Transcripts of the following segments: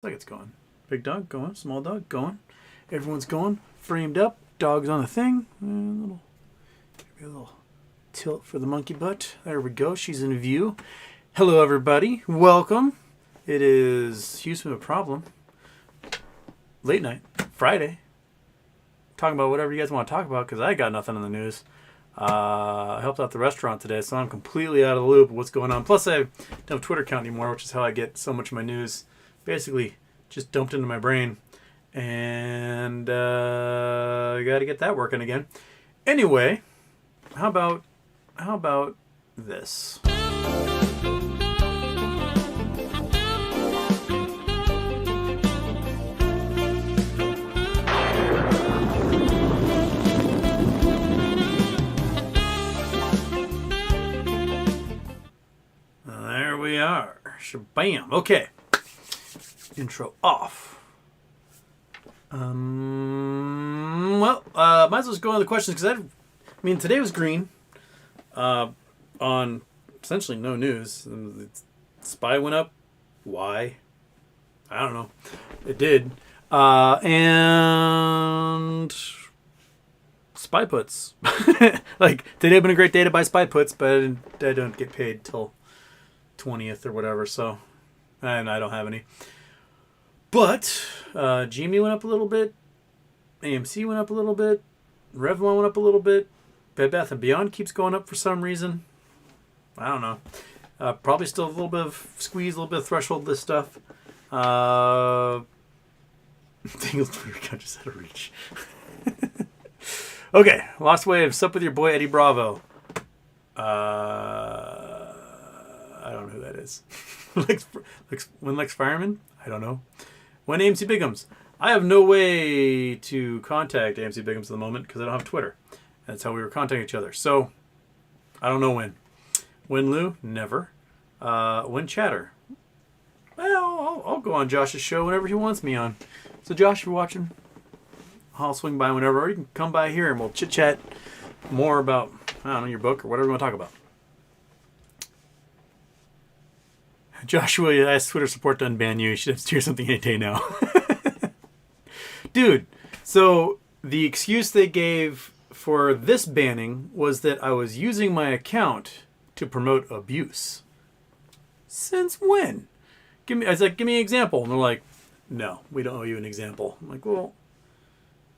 Like it's going. Big dog going. Small dog going. Everyone's going. Framed up. Dog's on the thing. A little tilt for the monkey butt. There we go. She's in view. Hello, everybody. Welcome. It is Houston with a Problem. Late night. Friday. Talking about whatever you guys want to talk about because I got nothing in the news. I helped out the restaurant today, so I'm completely out of the loop of what's going on. Plus, I don't have a Twitter account anymore, which is how I get so much of my news basically just dumped into my brain. And I got to get that working again. Anyway, how about this? There we are. Shabam. Okay. Intro off. Might as well just go on the questions because today was green. On essentially no news. The SPY went up. Why? I don't know. It did. And SPY puts. Like today would been a great day to buy SPY puts, but I don't get paid till 20th or whatever. So, and I don't have any. But GME went up a little bit, AMC went up a little bit, Revlon went up a little bit, Bed Bath & Beyond keeps going up for some reason. I don't know. Probably still a little bit of squeeze, a little bit of threshold list stuff. Dingle's Twitter account just had a reach. Okay, Lost Waves, up with your boy Eddie Bravo. I don't know who that is. When Lex Fireman? I don't know. When AMC Bigums? I have no way to contact AMC Bigums at the moment because I don't have Twitter. That's how we were contacting each other. So, I don't know when. When Lou? Never. When Chatter? Well, I'll go on Josh's show whenever he wants me on. So Josh, if you're watching, I'll swing by whenever. Or you can come by here and we'll chit-chat more about, I don't know, your book or whatever you want to talk about. Joshua asked Twitter support to unban you. You should have to hear something any day now. Dude, so the excuse they gave for this banning was that I was using my account to promote abuse. Since when? I was like, give me an example. And they're like, no, we don't owe you an example. I'm like, well,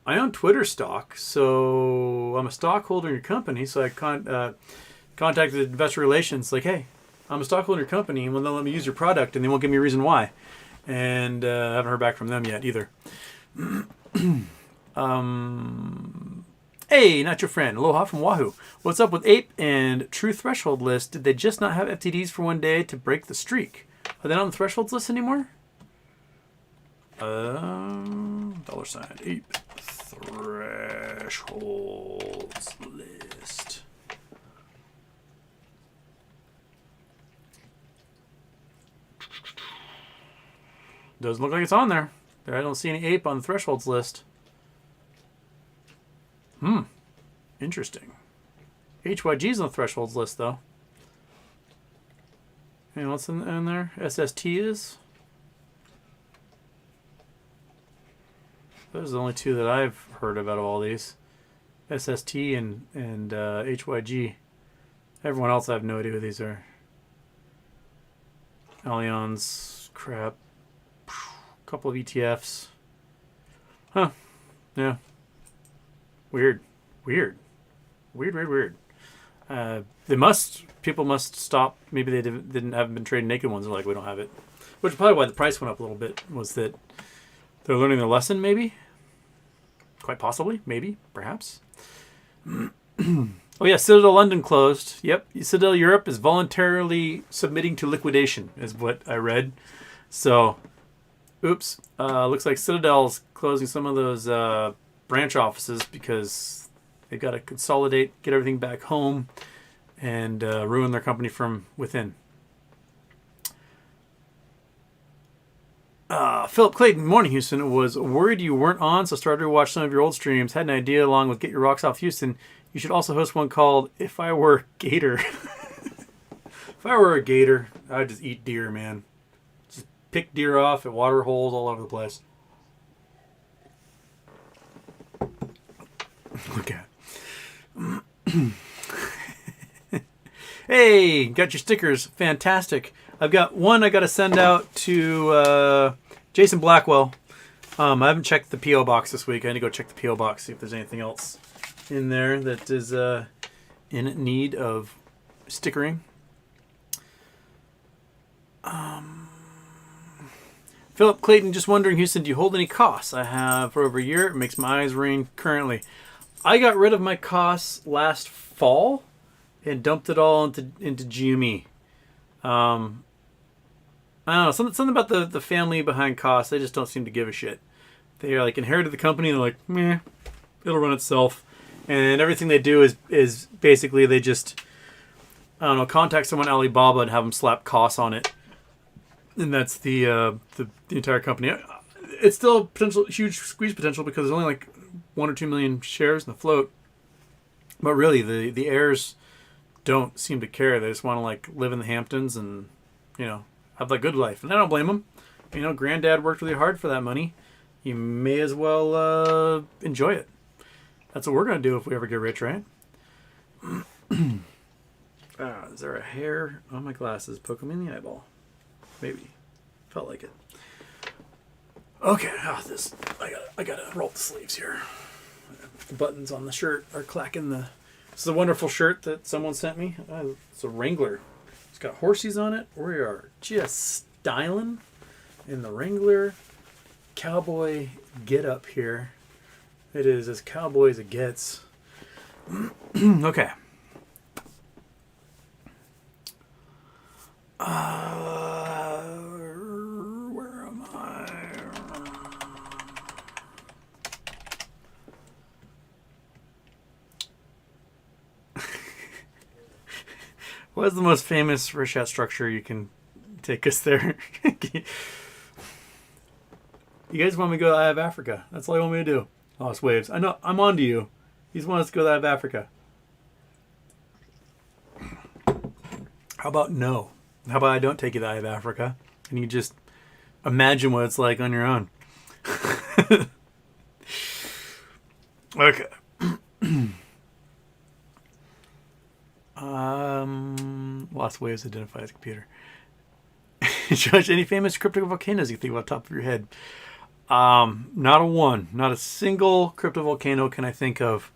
I own Twitter stock, so I'm a stockholder in your company. So I contacted investor relations, like, hey, I'm a stockholder in your company, and they'll let me use your product, and they won't give me a reason why. And I haven't heard back from them yet either. Hey, not your friend. Aloha from Wahoo. What's up with Ape and True Threshold List? Did they just not have FTDs for one day to break the streak? Are they not on the Thresholds list anymore? $, Ape Thresholds list. Doesn't look like it's on there. I don't see any ape on the thresholds list. Interesting. HYG's on the thresholds list, though. And what's in there? SST is? Those are the only two that I've heard of out of all these. SST and HYG. Everyone else, I have no idea who these are. Allianz, crap. Couple of ETFs. Huh. Yeah. Weird. People must stop. Maybe they haven't been trading naked ones. They're like, we don't have it. Which is probably why the price went up a little bit, was that they're learning their lesson, maybe? Quite possibly. Maybe. Perhaps. Oh yeah, Citadel London closed. Yep. Citadel Europe is voluntarily submitting to liquidation, is what I read. So, oops. Looks like Citadel's closing some of those branch offices because they've got to consolidate, get everything back home, and ruin their company from within. Philip Clayton, morning Houston, was worried you weren't on, so started to watch some of your old streams. Had an idea along with Get Your Rocks Off Houston. You should also host one called If I Were Gator. If I were a gator, I'd just eat deer, man. Just pick deer off at water holes all over the place. Look at Hey, got your stickers. Fantastic. I've got one I got to send out to Jason Blackwell. I haven't checked the P.O. box this week. I need to go check the P.O. box, see if there's anything else in there that is in need of stickering. Philip Clayton just wondering, Houston, do you hold any costs? I have for over a year. It makes my eyes rain currently. I got rid of my costs last fall and dumped it all into GME. I don't know, something about the family behind costs. They just don't seem to give a shit. They are like inherited the company and they're like, meh, it'll run itself. And everything they do is basically they just, I don't know, contact someone Alibaba and have them slap costs on it. And that's the entire company. It's still potential, huge squeeze potential because there's only like 1 or 2 million shares in the float. But really, the heirs don't seem to care. They just want to like live in the Hamptons and, you know, have the good life. And I don't blame them. You know, Granddad worked really hard for that money. You may as well enjoy it. That's what we're going to do if we ever get rich, right? Is there a hair on my glasses? Poke me in the eyeball. Maybe. Felt like it. Okay. I gotta roll the sleeves here. The buttons on the shirt are clacking the... This is a wonderful shirt that someone sent me. It's a Wrangler. It's got horsies on it. We are just styling in the Wrangler cowboy get up here. It is as cowboy as it gets. Okay. Where am I? What is the most famous Rishat structure? You can take us there. You guys want me to go to the Eye of Africa? That's all you want me to do. Lost Waves. I know. I'm on to you. You just want us to go to the Eye of Africa. How about no? How about I don't take you to the Eye of Africa and you just imagine what it's like on your own? Okay. Lost Waves identifies a computer. Judge, any famous cryptic volcanoes you think about top of your head? Not a one. Not a single cryptovolcano can I think of.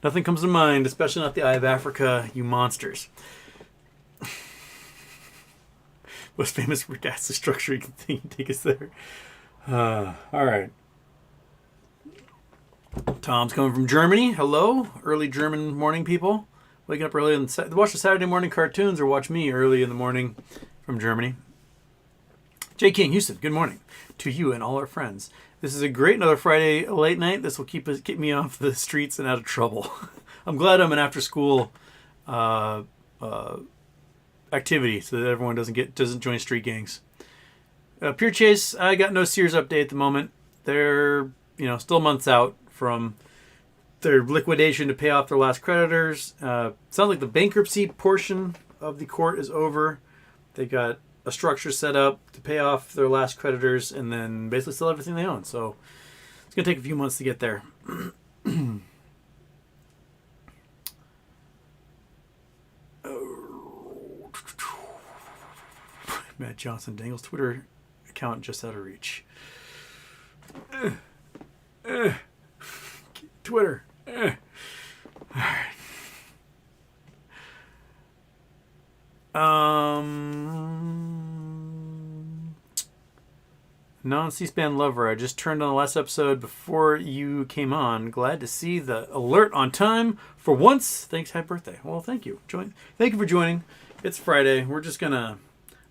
Nothing comes to mind, especially not the Eye of Africa, you monsters. Most famous gas structure you can think, take us there. All right. Tom's coming from Germany. Hello, early German morning people. Waking up early and watch the Saturday morning cartoons or watch me early in the morning from Germany. J. King, Houston, good morning to you and all our friends. This is a great another Friday late night. This will keep me off the streets and out of trouble. I'm glad I'm an after school activity so that everyone doesn't join street gangs. Pure Chase, I got no Sears update at the moment. They're still months out from their liquidation to pay off their last creditors. Sounds like the bankruptcy portion of the court is over. They got a structure set up to pay off their last creditors and then basically sell everything they own. So it's going to take a few months to get there. Matt Johnson, Dangle's Twitter account just out of reach. Twitter. All right. Non-C-SPAN lover, I just turned on the last episode before you came on. Glad to see the alert on time for once. Thanks, happy birthday. Well, thank you. Thank you for joining. It's Friday. We're just gonna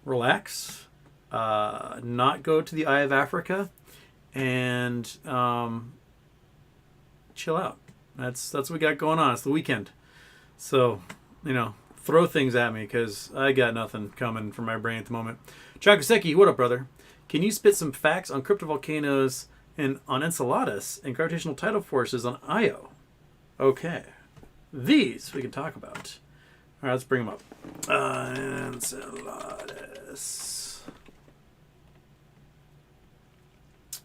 relax, not go to the Eye of Africa, and chill out. That's what we got going on. It's the weekend, so throw things at me because I got nothing coming from my brain at the moment. Chakoseki, what up, brother? Can you spit some facts on cryptovolcanoes and on Enceladus and gravitational tidal forces on Io? Okay, these we can talk about. All right, let's bring them up. Enceladus.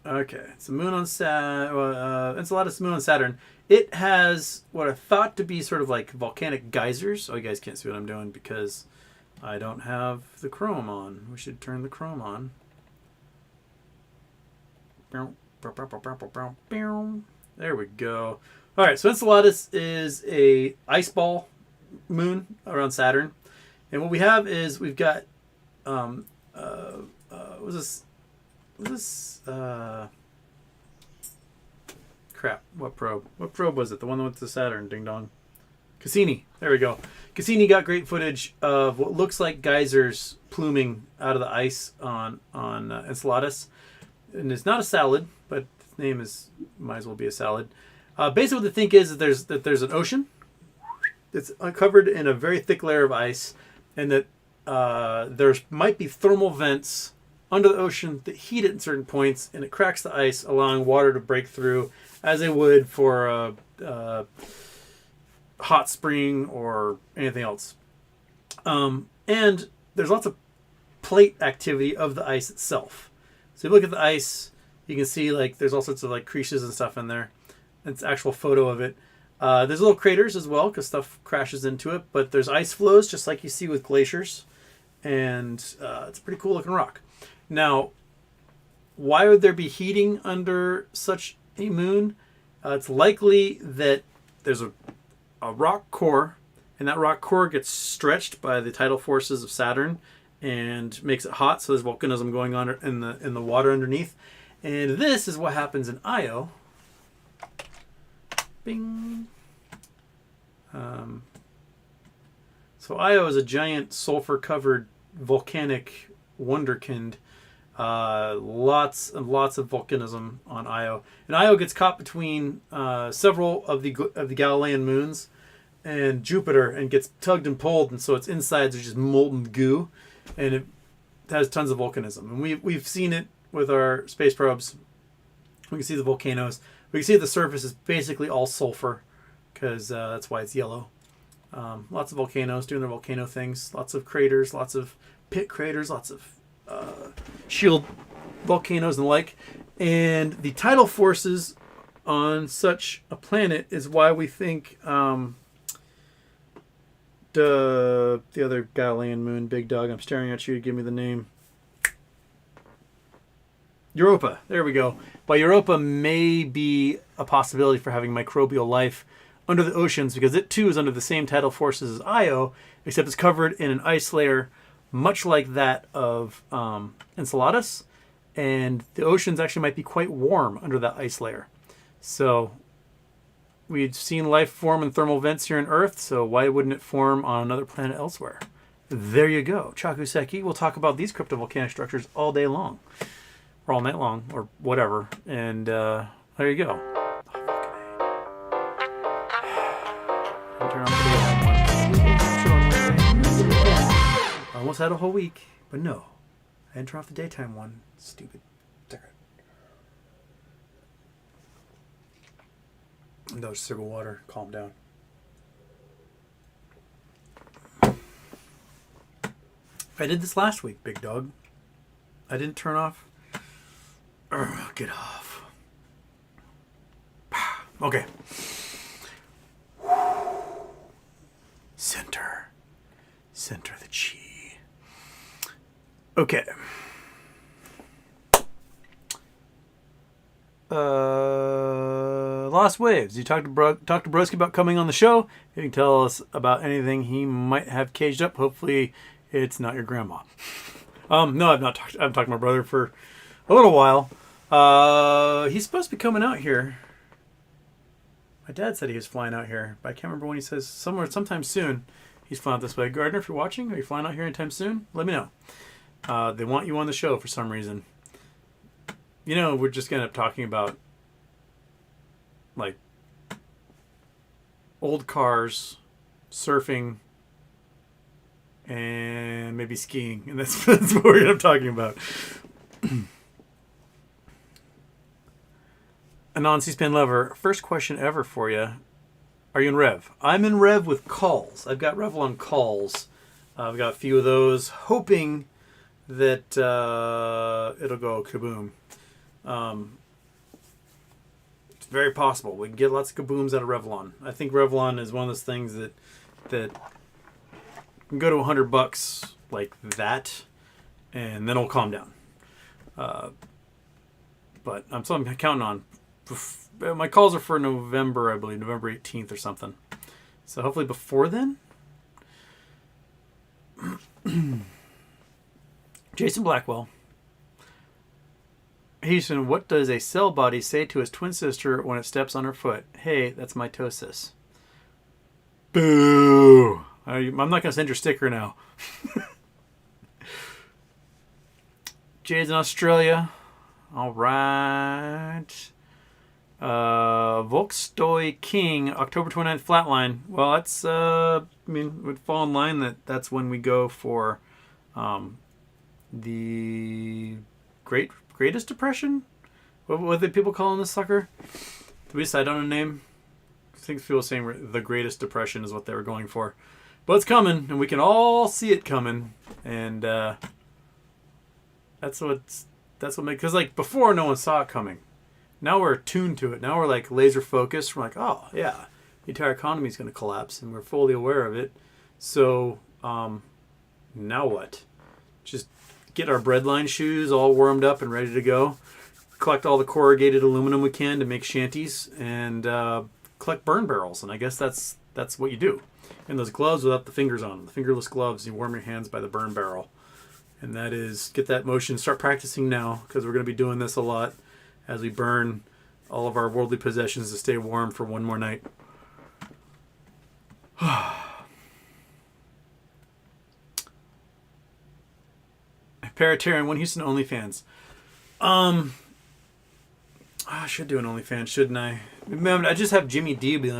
Okay, it's the moon on Enceladus moon on Saturn. It has what are thought to be sort of like volcanic geysers. Oh, you guys can't see what I'm doing because I don't have the chrome on. We should turn the chrome on. There we go. All right, so Enceladus is a ice ball moon around Saturn, and what we have is we've got crap. What probe? What probe was it? The one that went to Saturn. Ding dong. Cassini. There we go. Cassini got great footage of what looks like geysers pluming out of the ice on Enceladus, and it's not a salad, but its name is might as well be a salad. Basically, what they think is that there's an ocean that's uncovered in a very thick layer of ice, and that there might be thermal vents under the ocean that heat it at certain points, and it cracks the ice, allowing water to break through, as they would for a hot spring or anything else. And there's lots of plate activity of the ice itself. So if you look at the ice, you can see like there's all sorts of like creases and stuff in there. It's an actual photo of it. There's little craters as well because stuff crashes into it, but there's ice flows just like you see with glaciers, and it's a pretty cool looking rock. Now, why would there be heating under such a moon? It's likely that there's a rock core, and that rock core gets stretched by the tidal forces of Saturn and makes it hot, so there's volcanism going on in the water underneath. And this is what happens in Io. Bing. So Io is a giant sulfur-covered volcanic wonderkind. Lots and lots of volcanism on Io, and Io gets caught between several of the Galilean moons and Jupiter, and gets tugged and pulled, and so its insides are just molten goo, and it has tons of volcanism. And we've seen it with our space probes. We can see the volcanoes. We can see the surface is basically all sulfur, because that's why it's yellow. Lots of volcanoes doing their volcano things. Lots of craters, lots of pit craters, lots of shield volcanoes and the like. And the tidal forces on such a planet is why we think the other Galilean moon, Big Dog, I'm staring at you to give me the name. Europa. There we go. Why Europa may be a possibility for having microbial life under the oceans, because it too is under the same tidal forces as Io, except it's covered in an ice layer much like that of Enceladus, and the oceans actually might be quite warm under that ice layer. So we've seen life form in thermal vents here on Earth, so why wouldn't it form on another planet elsewhere? There you go. Chakuseki. We'll talk about these cryptovolcanic structures all day long, or all night long, or whatever. And there you go. I almost had a whole week, but no. I didn't turn off the daytime one. Stupid. No, just sip of water. Calm down. I did this last week, Big Dog. I didn't turn off. Get off. Okay. Center the chi. Okay. Lost Waves. You talked to Broski about coming on the show. He can tell us about anything he might have caged up. Hopefully, it's not your grandma. No, I've not talked. I've talked to my brother for a little while. He's supposed to be coming out here. My dad said he was flying out here, but I can't remember when. He says sometime soon. He's flying out this way. Gardner, if you're watching, are you flying out here anytime soon? Let me know. They want you on the show for some reason. You know, we're just going to end up talking about, like, old cars, surfing, and maybe skiing. And that's what we're going to end up talking about. A non-C-SPAN lover, first question ever for you. Are you in Rev? I'm in Rev with calls. I've got Revlon calls. I've got a few of those, hoping that it'll go kaboom. It's very possible. We can get lots of kabooms out of Revlon. I think Revlon is one of those things that can go to $100 like that, and then it'll calm down. But I'm counting on. My calls are for November, I believe, November 18th or something. So hopefully before then. Jason Blackwell. Houston, what does a cell body say to his twin sister when it steps on her foot? Hey, that's mitosis. Boo! I'm not going to send your sticker now. Jay's in Australia. All right. Volkstoy King, October 29th, Flatline. Well, that's, would fall in line that's when we go for the Greatest Depression? What are people calling this sucker? Did we decide on a name? I think people saying the Greatest Depression is what they were going for. But it's coming, and we can all see it coming. And that's what makes... Because, like, before, no one saw it coming. Now we're attuned to it. Now we're, like, laser focused. We're like, oh, yeah, the entire economy is going to collapse, and we're fully aware of it. So, now what? Just get our breadline shoes all warmed up and ready to go. Collect all the corrugated aluminum we can to make shanties, and collect burn barrels. And I guess that's what you do. And those gloves without the fingers on them, the fingerless gloves, you warm your hands by the burn barrel. And that is, get that motion, start practicing now, because we're going to be doing this a lot as we burn all of our worldly possessions to stay warm for one more night. Paratarian, one Houston OnlyFans. I should do an OnlyFans, shouldn't I? I just have Jimmy D be the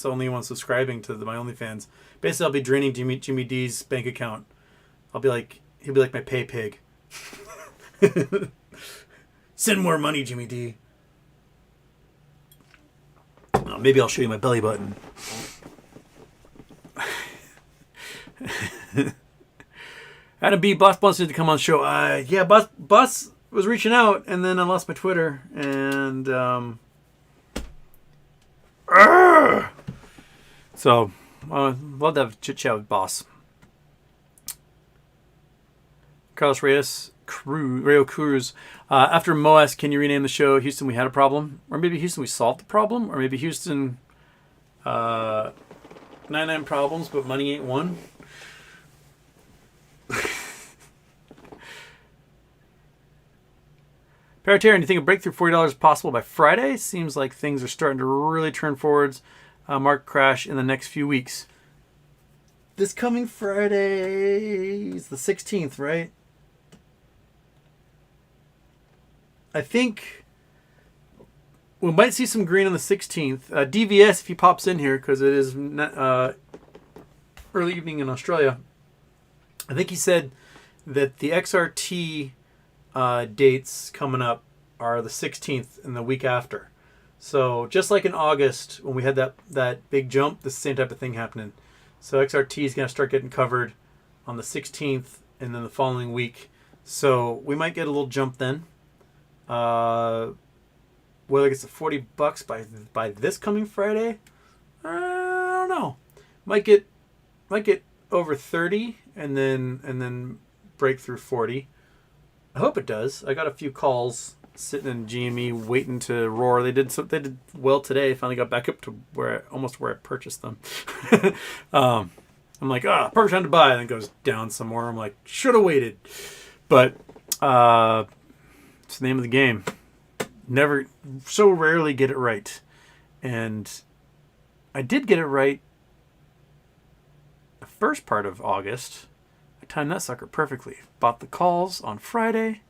only one subscribing to my OnlyFans. Basically, I'll be draining Jimmy D's bank account. He'll be like my pay pig. Send more money, Jimmy D. Oh, maybe I'll show you my belly button. Adam B. Boss wanted to come on the show. Yeah, Boss was reaching out, and then I lost my Twitter, and so love to have a chit chat with Boss. Carlos Rayo Cruz. After Moas, can you rename the show Houston We Had a Problem? Or maybe Houston We Solved the Problem? Or maybe Houston 99 Problems, but money ain't one? Paratarian, do you think a breakthrough $40 is possible by Friday? Seems like things are starting to really turn forwards. Market crash in the next few weeks. This coming Friday is the 16th, right? I think we might see some green on the 16th. DVS, if he pops in here, because it is early evening in Australia. I think he said that the XRT dates coming up are the 16th and the week after. So just like in August when we had that big jump, the same type of thing happening. So XRT is going to start getting covered on the 16th and then the following week. So we might get a little jump then. Whether it gets to $40 by this coming Friday, I don't know. Might get over 30 and then break through 40. I hope it does. I got a few calls sitting in GME waiting to roar. They did well today. Finally got back up to where I purchased them. I'm like, perfect time to buy, and it goes down some more. I'm like, should have waited, but it's the name of the game. So rarely get it right, and I did get it right the first part of August. I timed that sucker perfectly. Bought the calls on Friday.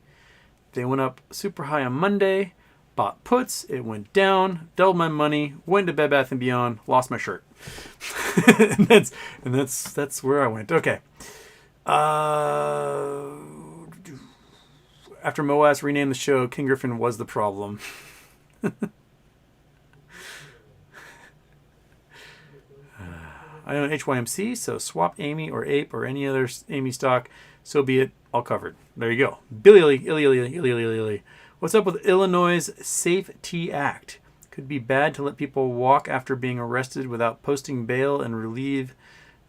They went up super high on Monday. Bought puts. It went down. Doubled my money. Went to Bed Bath & Beyond. Lost my shirt. and that's where I went. Okay. After Moas renamed the show, King Griffin was the problem. I own HYMC, so swap Amy or Ape or any other Amy stock. So be it. All covered. There you go. Billy. What's up with Illinois' Safety Act? Could be bad to let people walk after being arrested without posting bail and relieve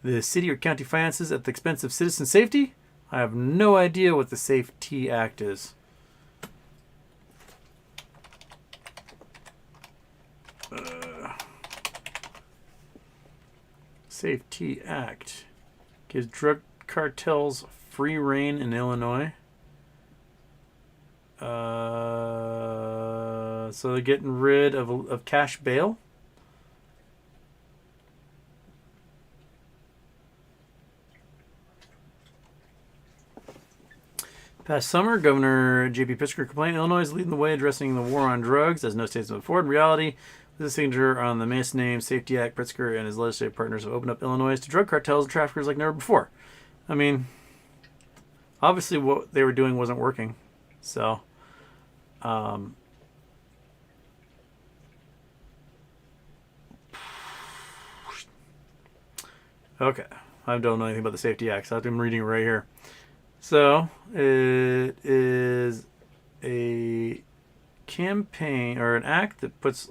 the city or county finances at the expense of citizen safety? I have no idea what the Safety Act is. Safety Act gives drug cartels free rein in Illinois. So they're getting rid of cash bail. Past summer, Governor J.B. Pritzker complained Illinois is leading the way addressing the war on drugs, as no states have before. In reality, with the signature on the Mass Name Safety Act, Pritzker and his legislative partners have opened up Illinois to drug cartels and traffickers like never before. I mean, obviously what they were doing wasn't working. So, okay. I don't know anything about the Safety Act, so I'm reading it right here. So, it is a campaign or an act that puts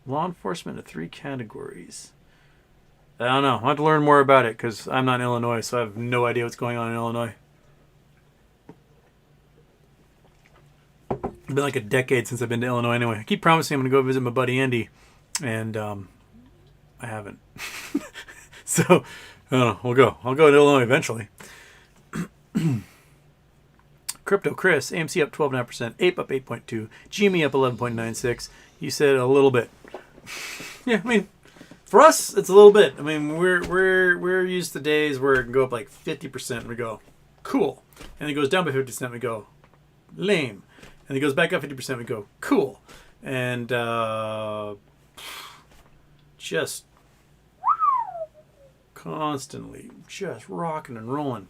law enforcement into 3 categories. I don't know. I have to learn more about it because I'm not in Illinois, so I have no idea what's going on in Illinois. It's been like a decade since I've been to Illinois anyway. I keep promising I'm going to go visit my buddy Andy, and I haven't. So, I don't know. We'll go. I'll go to Illinois eventually. Crypto Chris, AMC up 12.5%, Ape up 8.2%, GME up 11.96%. You said a little bit. Yeah, I mean, for us, it's a little bit. I mean, we're used to days where it can go up like 50%, and we go, cool. And it goes down by 50%, we go, lame. And it goes back up 50%, we go, cool. And just constantly just rocking and rolling.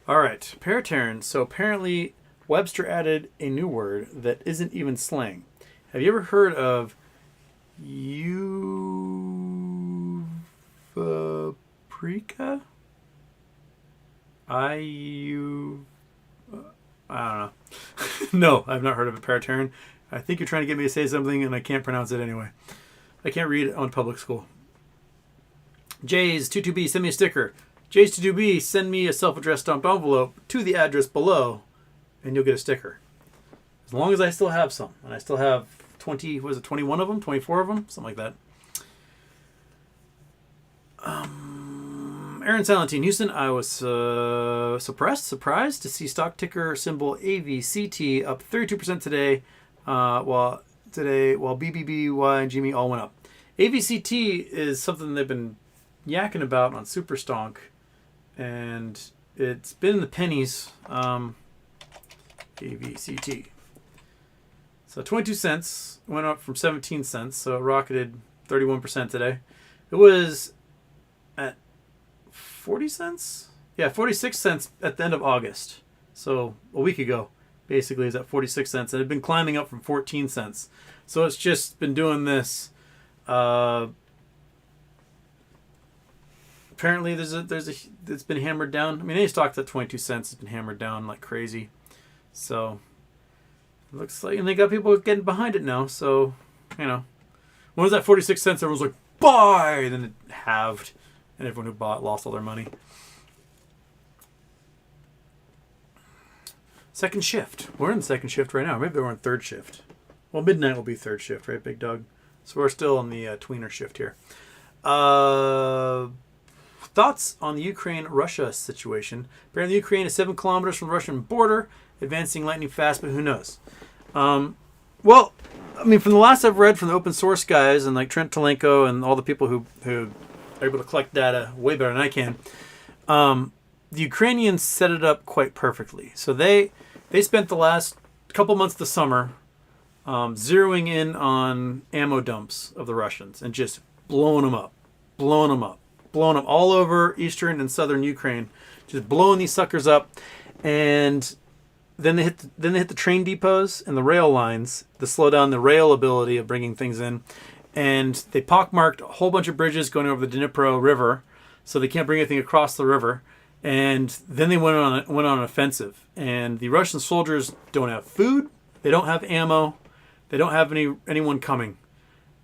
All right, paratarian. So apparently Webster added a new word that isn't even slang. Have you ever heard of euphorica? I don't know. No, I've not heard of a paratarian. I think you're trying to get me to say something, and I can't pronounce it anyway. I can't read it on public school. Jay's 22B, send me a sticker. Jay's 22B, send me a self-addressed stamped envelope to the address below, and you'll get a sticker. As long as I still have some. And I still have 21 of them? 24 of them? Something like that. Aaron Salentine, Houston, I was surprised to see stock ticker symbol AVCT up 32% today, while BBBY and GME all went up. AVCT is something they've been yakking about on Super Stonk, and it's been in the pennies. AVCT. So 22 cents went up from 17 cents, so it rocketed 31% today. It was at 40 cents? Yeah, 46 cents at the end of August. So a week ago, basically, is at 46 cents. And it had been climbing up from 14 cents. So it's just been doing this. Apparently, it's been hammered down. I mean, any stock at 22 cents has been hammered down like crazy. So it looks like, and they got people getting behind it now. So, you know, when it was at 46 cents, everyone was like, buy! Then it halved. And everyone who bought lost all their money. Second shift. We're in the second shift right now. Maybe we're in third shift. Well, midnight will be third shift, right, Big Dog? So we're still in the tweener shift here. Thoughts on the Ukraine-Russia situation? Apparently, Ukraine is 7 kilometers from the Russian border, advancing lightning fast, but who knows? Well, I mean, from the last I've read from the open source guys and like Trent Telenko and all the people who are able to collect data way better than I can, the Ukrainians set it up quite perfectly. So they spent the last couple months of the summer zeroing in on ammo dumps of the Russians and just blowing them up all over eastern and southern Ukraine, just blowing these suckers up. And then they hit the train depots and the rail lines to slow down the rail ability of bringing things in. And they pockmarked a whole bunch of bridges going over the Dnipro River so they can't bring anything across the river. And then they went on an offensive, and the Russian soldiers don't have food, they don't have ammo, they don't have anyone coming,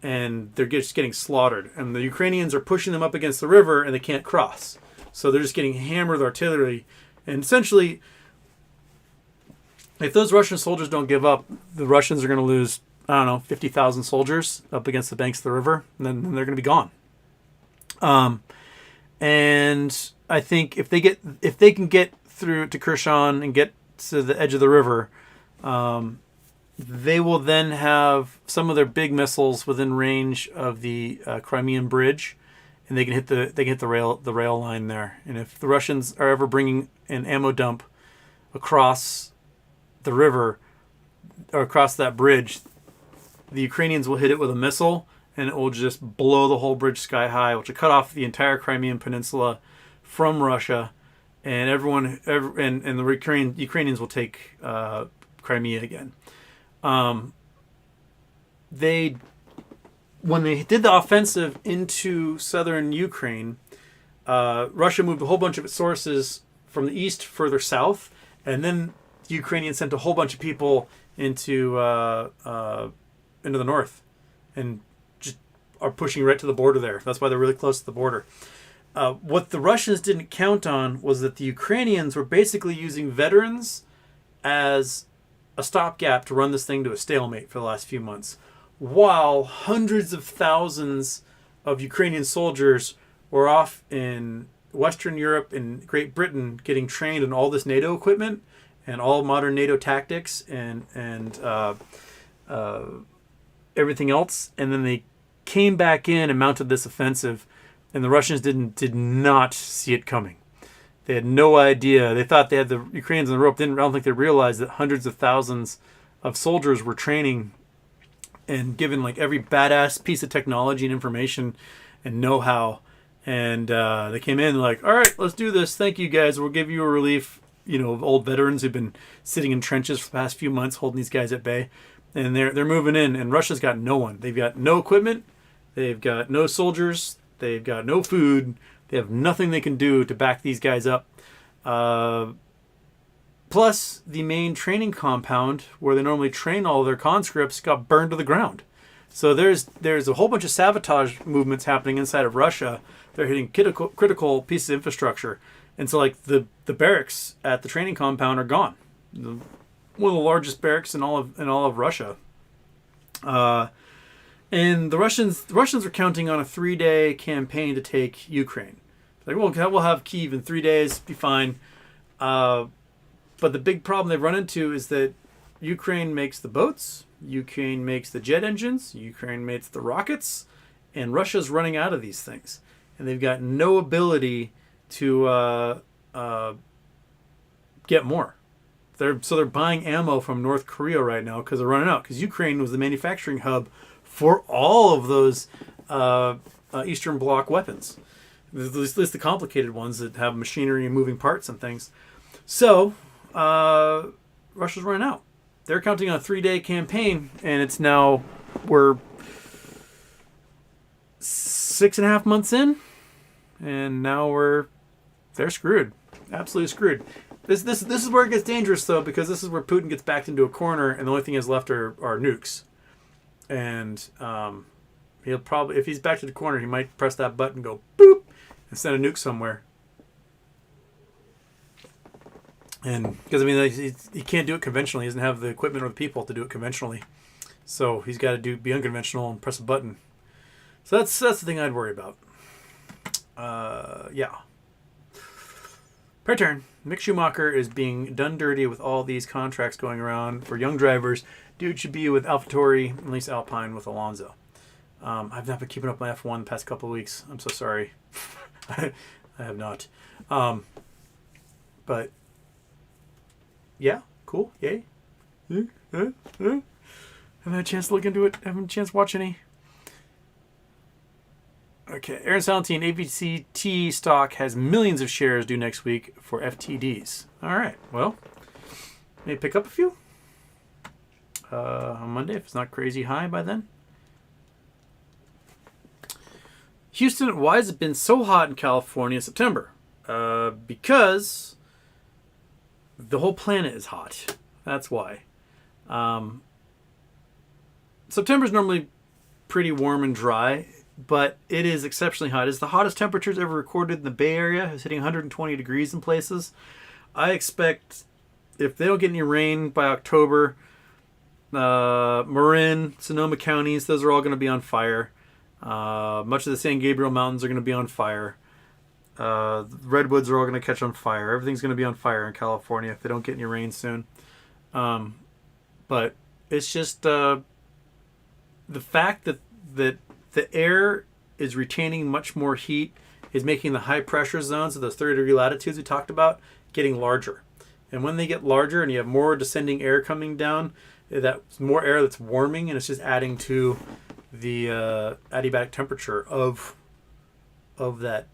and they're just getting slaughtered. And the Ukrainians are pushing them up against the river, and they can't cross, so they're just getting hammered with artillery. And essentially, if those Russian soldiers don't give up, the Russians are going to lose, I don't know, 50,000 soldiers up against the banks of the river, and then they're going to be gone. And I think if they can get through to Kherson and get to the edge of the river, they will then have some of their big missiles within range of the Crimean Bridge, and they can hit the rail line there. And if the Russians are ever bringing an ammo dump across the river or across that bridge, the Ukrainians will hit it with a missile, and it will just blow the whole bridge sky high, which will cut off the entire Crimean Peninsula from Russia, and the Ukrainians will take Crimea again. When they did the offensive into southern Ukraine, Russia moved a whole bunch of its sources from the east further south, and then the Ukrainians sent a whole bunch of people into the north, and just are pushing right to the border there. That's why they're really close to the border. What the Russians didn't count on was that the Ukrainians were basically using veterans as a stopgap to run this thing to a stalemate for the last few months, while hundreds of thousands of Ukrainian soldiers were off in Western Europe and Great Britain getting trained in all this NATO equipment and all modern NATO tactics and everything else. And then they came back in and mounted this offensive, and the Russians did not see it coming. They had no idea. They thought they had the Ukrainians on the rope. I don't think they realized that hundreds of thousands of soldiers were training and given like every badass piece of technology and information and know-how. And they came in like, all right, let's do this. Thank you, guys. We'll give you a relief, of old veterans who've been sitting in trenches for the past few months holding these guys at bay. And they're moving in, and Russia's got no one. They've got no equipment. They've got no soldiers. They've got no food. They have nothing they can do to back these guys up. Plus, the main training compound where they normally train all their conscripts got burned to the ground. So there's a whole bunch of sabotage movements happening inside of Russia. They're hitting critical pieces of infrastructure. And so like the barracks at the training compound are gone. One of the largest barracks in all of Russia. And the Russians are counting on a 3-day campaign to take Ukraine. Like, well, we'll have Kyiv in 3 days, be fine. But the big problem they've run into is that Ukraine makes the boats, Ukraine makes the jet engines, Ukraine makes the rockets, and Russia's running out of these things. And they've got no ability to get more. They're buying ammo from North Korea right now because they're running out. Because Ukraine was the manufacturing hub for all of those Eastern Bloc weapons, at least the complicated ones that have machinery and moving parts and things. So Russia's running out. They're counting on a 3-day campaign, and it's now we're 6.5 months in, and now they're screwed, absolutely screwed. This is where it gets dangerous though, because this is where Putin gets backed into a corner, and the only thing he has left are nukes. And he'll probably, if he's back to the corner, he might press that button and go boop and send a nuke somewhere. And because he can't do it conventionally. He doesn't have the equipment or the people to do it conventionally. So he's got to be unconventional and press a button. So that's the thing I'd worry about. Yeah. Per turn. Mick Schumacher is being done dirty with all these contracts going around for young drivers. Dude should be with AlphaTauri, at least Alpine with Alonso. I've not been keeping up my F1 the past couple of weeks. I'm so sorry. I have not. But yeah, cool. Yay. Haven't had a chance to look into it. Haven't had a chance to watch any. Okay, Aaron Salentine, AVCT stock has millions of shares due next week for FTDs. All right, well, maybe pick up a few on Monday if it's not crazy high by then. Houston, why has it been so hot in California in September? Because the whole planet is hot. That's why. September is normally pretty warm and dry, but it is exceptionally hot. It's the hottest temperatures ever recorded in the Bay Area. It's hitting 120 degrees in places. I expect if they don't get any rain by October, Marin, Sonoma counties, those are all going to be on fire. Much of the San Gabriel Mountains are going to be on fire. The redwoods are all going to catch on fire. Everything's going to be on fire in California if they don't get any rain soon. But it's just the fact that the air is retaining much more heat is making the high pressure zones of those 30-degree latitudes we talked about getting larger. And when they get larger and you have more descending air coming down, that's more air that's warming, and it's just adding to the adiabatic temperature of that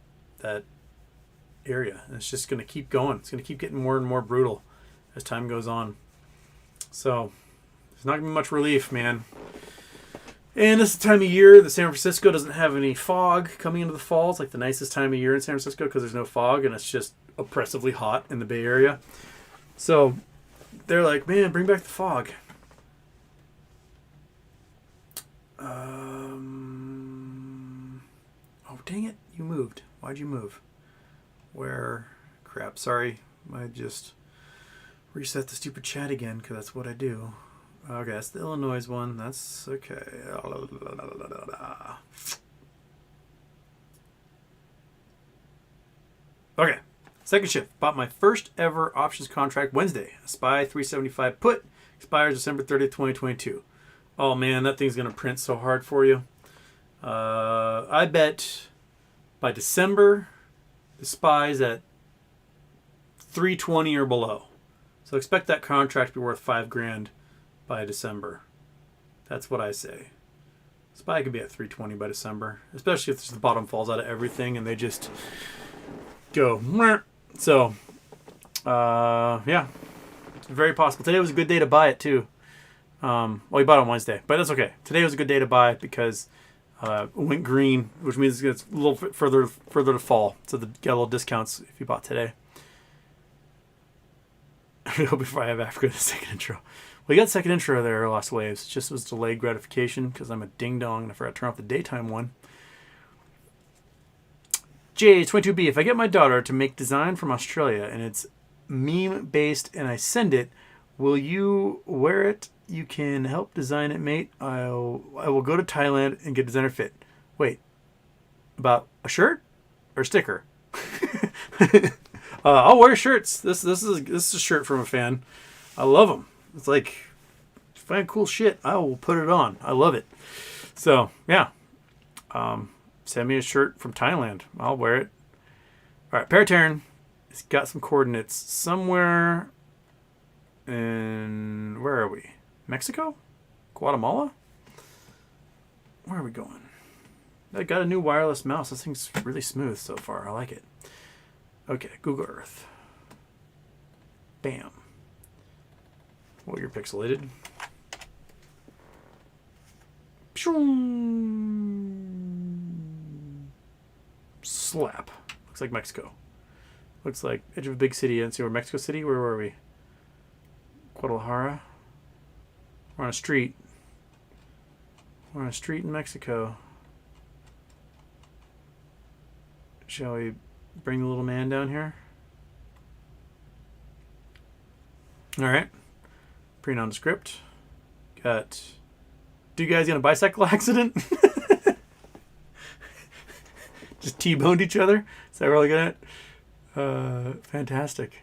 area. And it's just going to keep going. It's going to keep getting more and more brutal as time goes on. So there's not going to be much relief, man. And this is the time of year that San Francisco doesn't have any fog coming into the fall. It's like the nicest time of year in San Francisco because there's no fog and it's just oppressively hot in the Bay Area. So they're like, man, bring back the fog. Oh, dang it. You moved. Why'd you move? Where? Crap. Sorry. I just reset the stupid chat again because that's what I do. Okay, that's the Illinois one. That's okay. Okay. Second shift. Bought my first ever options contract Wednesday. A SPY 375 put. Expires December 30th, 2022. Oh man, that thing's going to print so hard for you. I bet by December, the SPY's at 320 or below. So expect that contract to be worth $5,000 by December. That's what I say. SPY could be at 320 by December, especially if the bottom falls out of everything and they just go. So, yeah, it's very possible. Today was a good day to buy it too. Well, we bought it on Wednesday, but that's okay. Today was a good day to buy it because it went green, which means it's a little bit further to fall. So you get a little discounts if you bought today. I hope before I have Africa the second intro. Well, you got the second intro there, Lost Waves. It just was delayed gratification because I'm a ding-dong and I forgot to turn off the daytime one. J22B, if I get my daughter to make design from Australia and it's meme-based and I send it, will you wear it? You can help design it, mate. I will go to Thailand and get designer fit. Wait, about a shirt or a sticker? I'll wear shirts. This is a shirt from a fan. I love them. It's like, if I find cool shit, I will put it on. I love it. So yeah, send me a shirt from Thailand. I'll wear it. All right, Paratern. It's got some coordinates somewhere. And where are we? Mexico? Guatemala? Where are we going? I got a new wireless mouse. This thing's really smooth so far. I like it. Okay, Google Earth. Bam. Well, you're pixelated. Slap. Looks like Mexico. Looks like edge of a big city. And see where Mexico City? Where were we? Guadalajara. We're on a street. We're on a street in Mexico. Shall we bring the little man down here? Alright. Pretty nondescript. Got two guys in a bicycle accident. Just T-boned each other. Is that really good? Fantastic.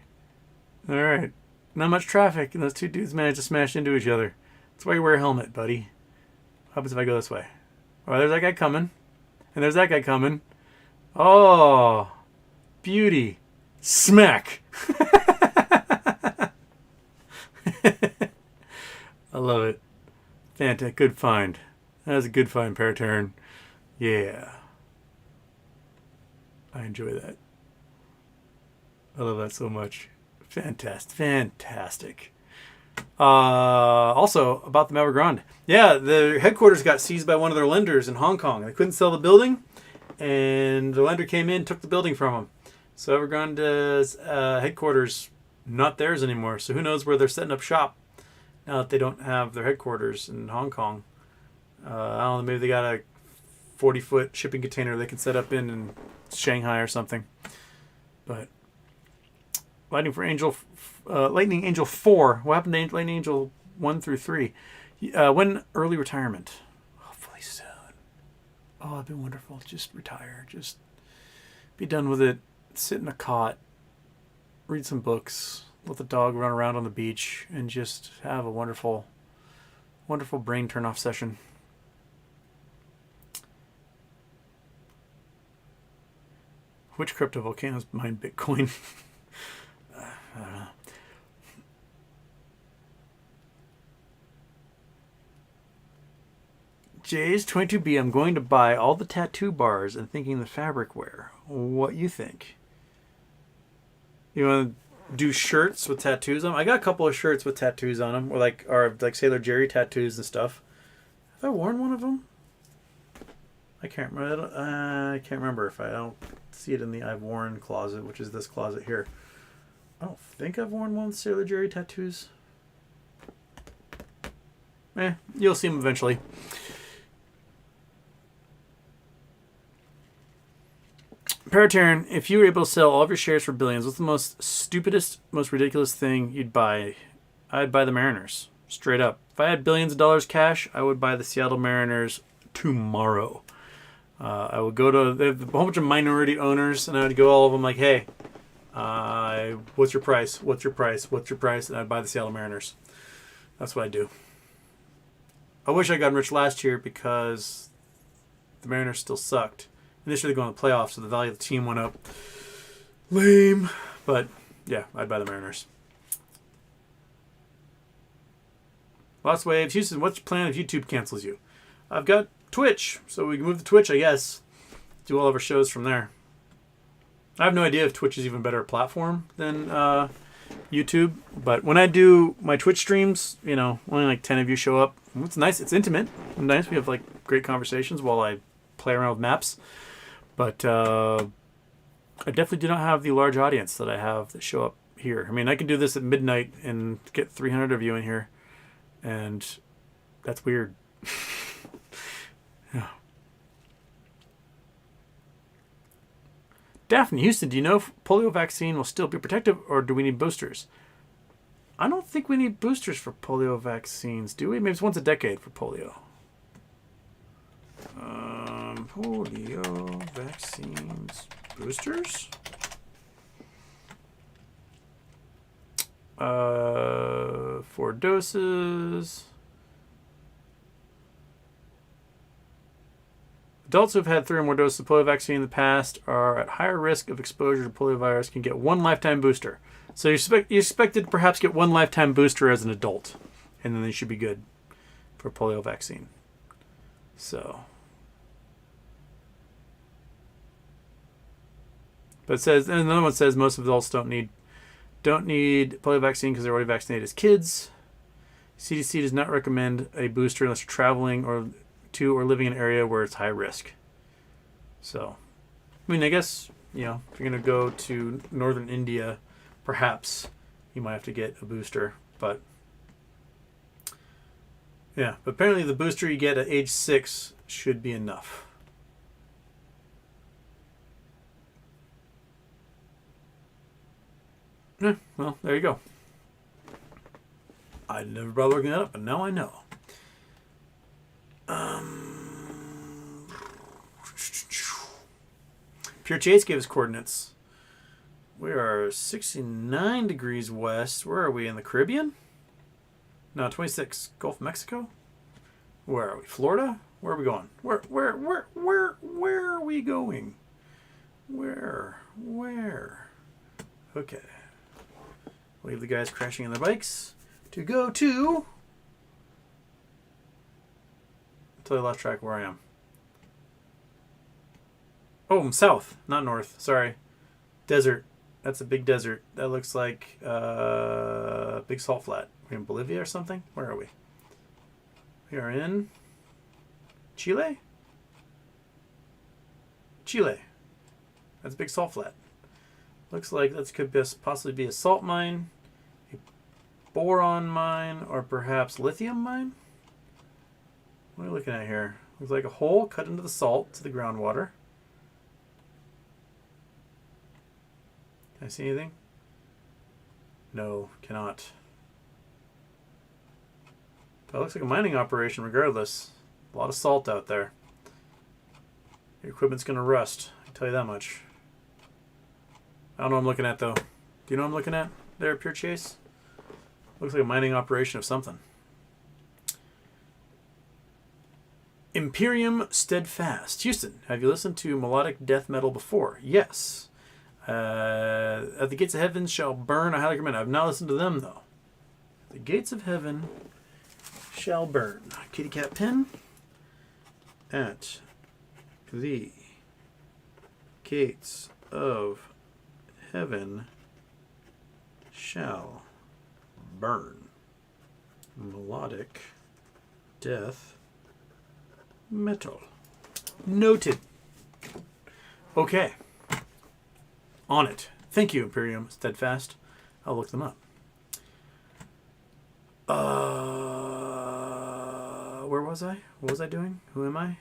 Alright. Not much traffic, and those two dudes managed to smash into each other. That's why you wear a helmet, buddy. What happens if I go this way? Oh, there's that guy coming. And there's that guy coming. Oh, beauty. Smack. I love it. Fantastic. Good find. That was a good find, Paratern. Yeah. I enjoy that. I love that so much. Fantastic. Fantastic. Also, about the Evergrande. Yeah, the headquarters got seized by one of their lenders in Hong Kong. They couldn't sell the building, and the lender came in, took the building from them. So Evergrande's headquarters, not theirs anymore. So who knows where they're setting up shop now that they don't have their headquarters in Hong Kong. I don't know, maybe they got a 40-foot shipping container they can set up in Shanghai or something. But Lightning Angel 4. What happened to Lightning Angel 1 through 3? When early retirement. Hopefully soon. Oh, it'd be wonderful. Just retire. Just be done with it. Sit in a cot. Read some books. Let the dog run around on the beach. And just have a wonderful, wonderful brain turn-off session. Which crypto volcanoes mine Bitcoin? I don't know. Jay's 22B, I'm going to buy all the tattoo bars and thinking the fabric wear. What you think? You want to do shirts with tattoos on them? I got a couple of shirts with tattoos on them, or like Sailor Jerry tattoos and stuff. Have I worn one of them? I can't remember. I can't remember if I don't see it in the I've worn closet, which is this closet here. I don't think I've worn one with Sailor Jerry tattoos. You'll see them eventually. Paratarian, if you were able to sell all of your shares for billions, what's the most stupidest, most ridiculous thing you'd buy? I'd buy the Mariners. Straight up. If I had billions of dollars cash, I would buy the Seattle Mariners tomorrow. I would go to a whole bunch of minority owners, and I would go all of them like, hey, what's your price? What's your price? What's your price? And I'd buy the Seattle Mariners. That's what I do. I wish I got rich last year because the Mariners still sucked. And this year they're going to the playoffs, so the value of the team went up. Lame. But, yeah, I'd buy the Mariners. Lost Waves. Houston, what's your plan if YouTube cancels you? I've got Twitch, so we can move to Twitch, I guess. Do all of our shows from there. I have no idea if Twitch is even a better platform than YouTube, but when I do my Twitch streams, only like 10 of you show up. It's nice. It's intimate. It's nice. We have like great conversations while I play around with maps. But I definitely do not have the large audience that I have that show up here. I mean, I can do this at midnight and get 300 of you in here, and that's weird. Yeah. Daphne Houston, do you know if polio vaccine will still be protective, or do we need boosters? I don't think we need boosters for polio vaccines, do we? Maybe it's once a decade for polio. Polio vaccines boosters? 4 doses. Adults who have had 3 or more doses of polio vaccine in the past are at higher risk of exposure to poliovirus, can get 1 lifetime booster. So you're expected to perhaps get 1 lifetime booster as an adult, and then they should be good for polio vaccine. So, but it says, and another one says most adults don't need polio vaccine because they're already vaccinated as kids. CDC does not recommend a booster unless you're traveling or living in an area where it's high risk. So, I mean, I guess, if you're going to go to northern India, perhaps you might have to get a booster. But, yeah. But apparently the booster you get at age 6 should be enough. Yeah, well, there you go. I never bothered looking that up, but now I know. Pure Chase gave us coordinates. We are 69 degrees west. Where are we? In the Caribbean? No, 26. Gulf of Mexico? Where are we? Florida? Where are we going? Where are we going? Where? Okay. Leave the guys crashing in their bikes to go to... Until I lost track of where I am. Oh, I'm south, not north. Sorry. Desert. That's a big desert. That looks like big salt flat. We're in Bolivia or something? Where are we? We are in Chile? Chile. That's a big salt flat. Looks like that could possibly be a salt mine, a boron mine, or perhaps lithium mine. What are we looking at here? Looks like a hole cut into the salt to the groundwater. Can I see anything? No, cannot. That looks like a mining operation regardless. A lot of salt out there. Your equipment's going to rust. I can tell you that much. I don't know what I'm looking at though. Do you know what I'm looking at there at Pure Chase? Looks like a mining operation of something. Imperium Steadfast. Houston, have you listened to melodic death metal before? Yes. At the Gates of Heaven shall burn. I highly recommend it. I've not listened to them though. The Gates of Heaven shall burn. Kitty cat pen. At the Gates of Heaven shall burn. Melodic death metal. Noted. Okay. On it. Thank you, Imperium Steadfast. I'll look them up. Where was I? What was I doing? Who am I?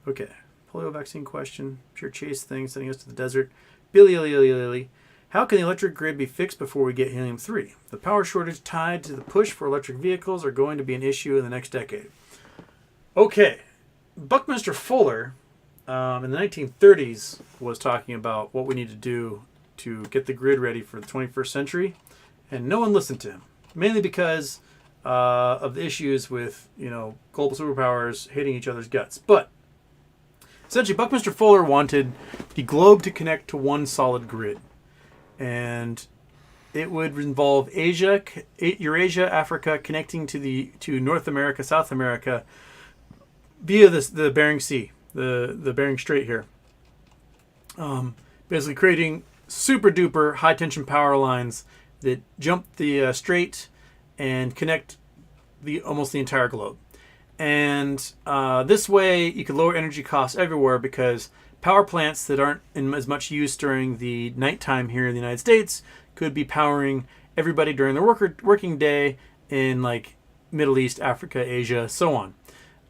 Okay. Polio vaccine question. Pure Chase thing sending us to the desert. Billy. How can the electric grid be fixed before we get helium-3? The power shortage tied to the push for electric vehicles are going to be an issue in the next decade. Okay. Buckminster Fuller, in the 1930s, was talking about what we need to do to get the grid ready for the 21st century, and no one listened to him. Mainly because of the issues with, global superpowers hating each other's guts. But essentially, Buckminster Fuller wanted the globe to connect to one solid grid. And it would involve Eurasia, Africa, connecting to North America, South America, via the Bering Sea, the Bering Strait here. Basically creating super duper high tension power lines that jump the strait and connect almost the entire globe. And this way you could lower energy costs everywhere, because power plants that aren't in as much use during the nighttime here in the United States could be powering everybody during their working day in like Middle East, Africa, Asia, so on.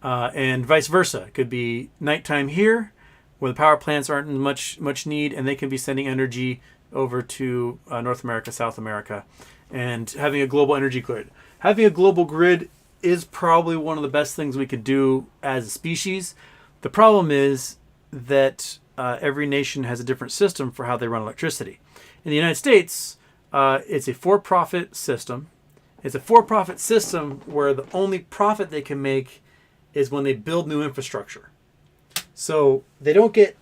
And vice versa. It could be nighttime here where the power plants aren't in much need, and they can be sending energy over to North America, South America, and having a global energy grid. Having a global grid is probably one of the best things we could do as a species. The problem is that every nation has a different system for how they run electricity. In the United States, it's a for-profit system. It's a for-profit system where the only profit they can make is when they build new infrastructure. So they don't get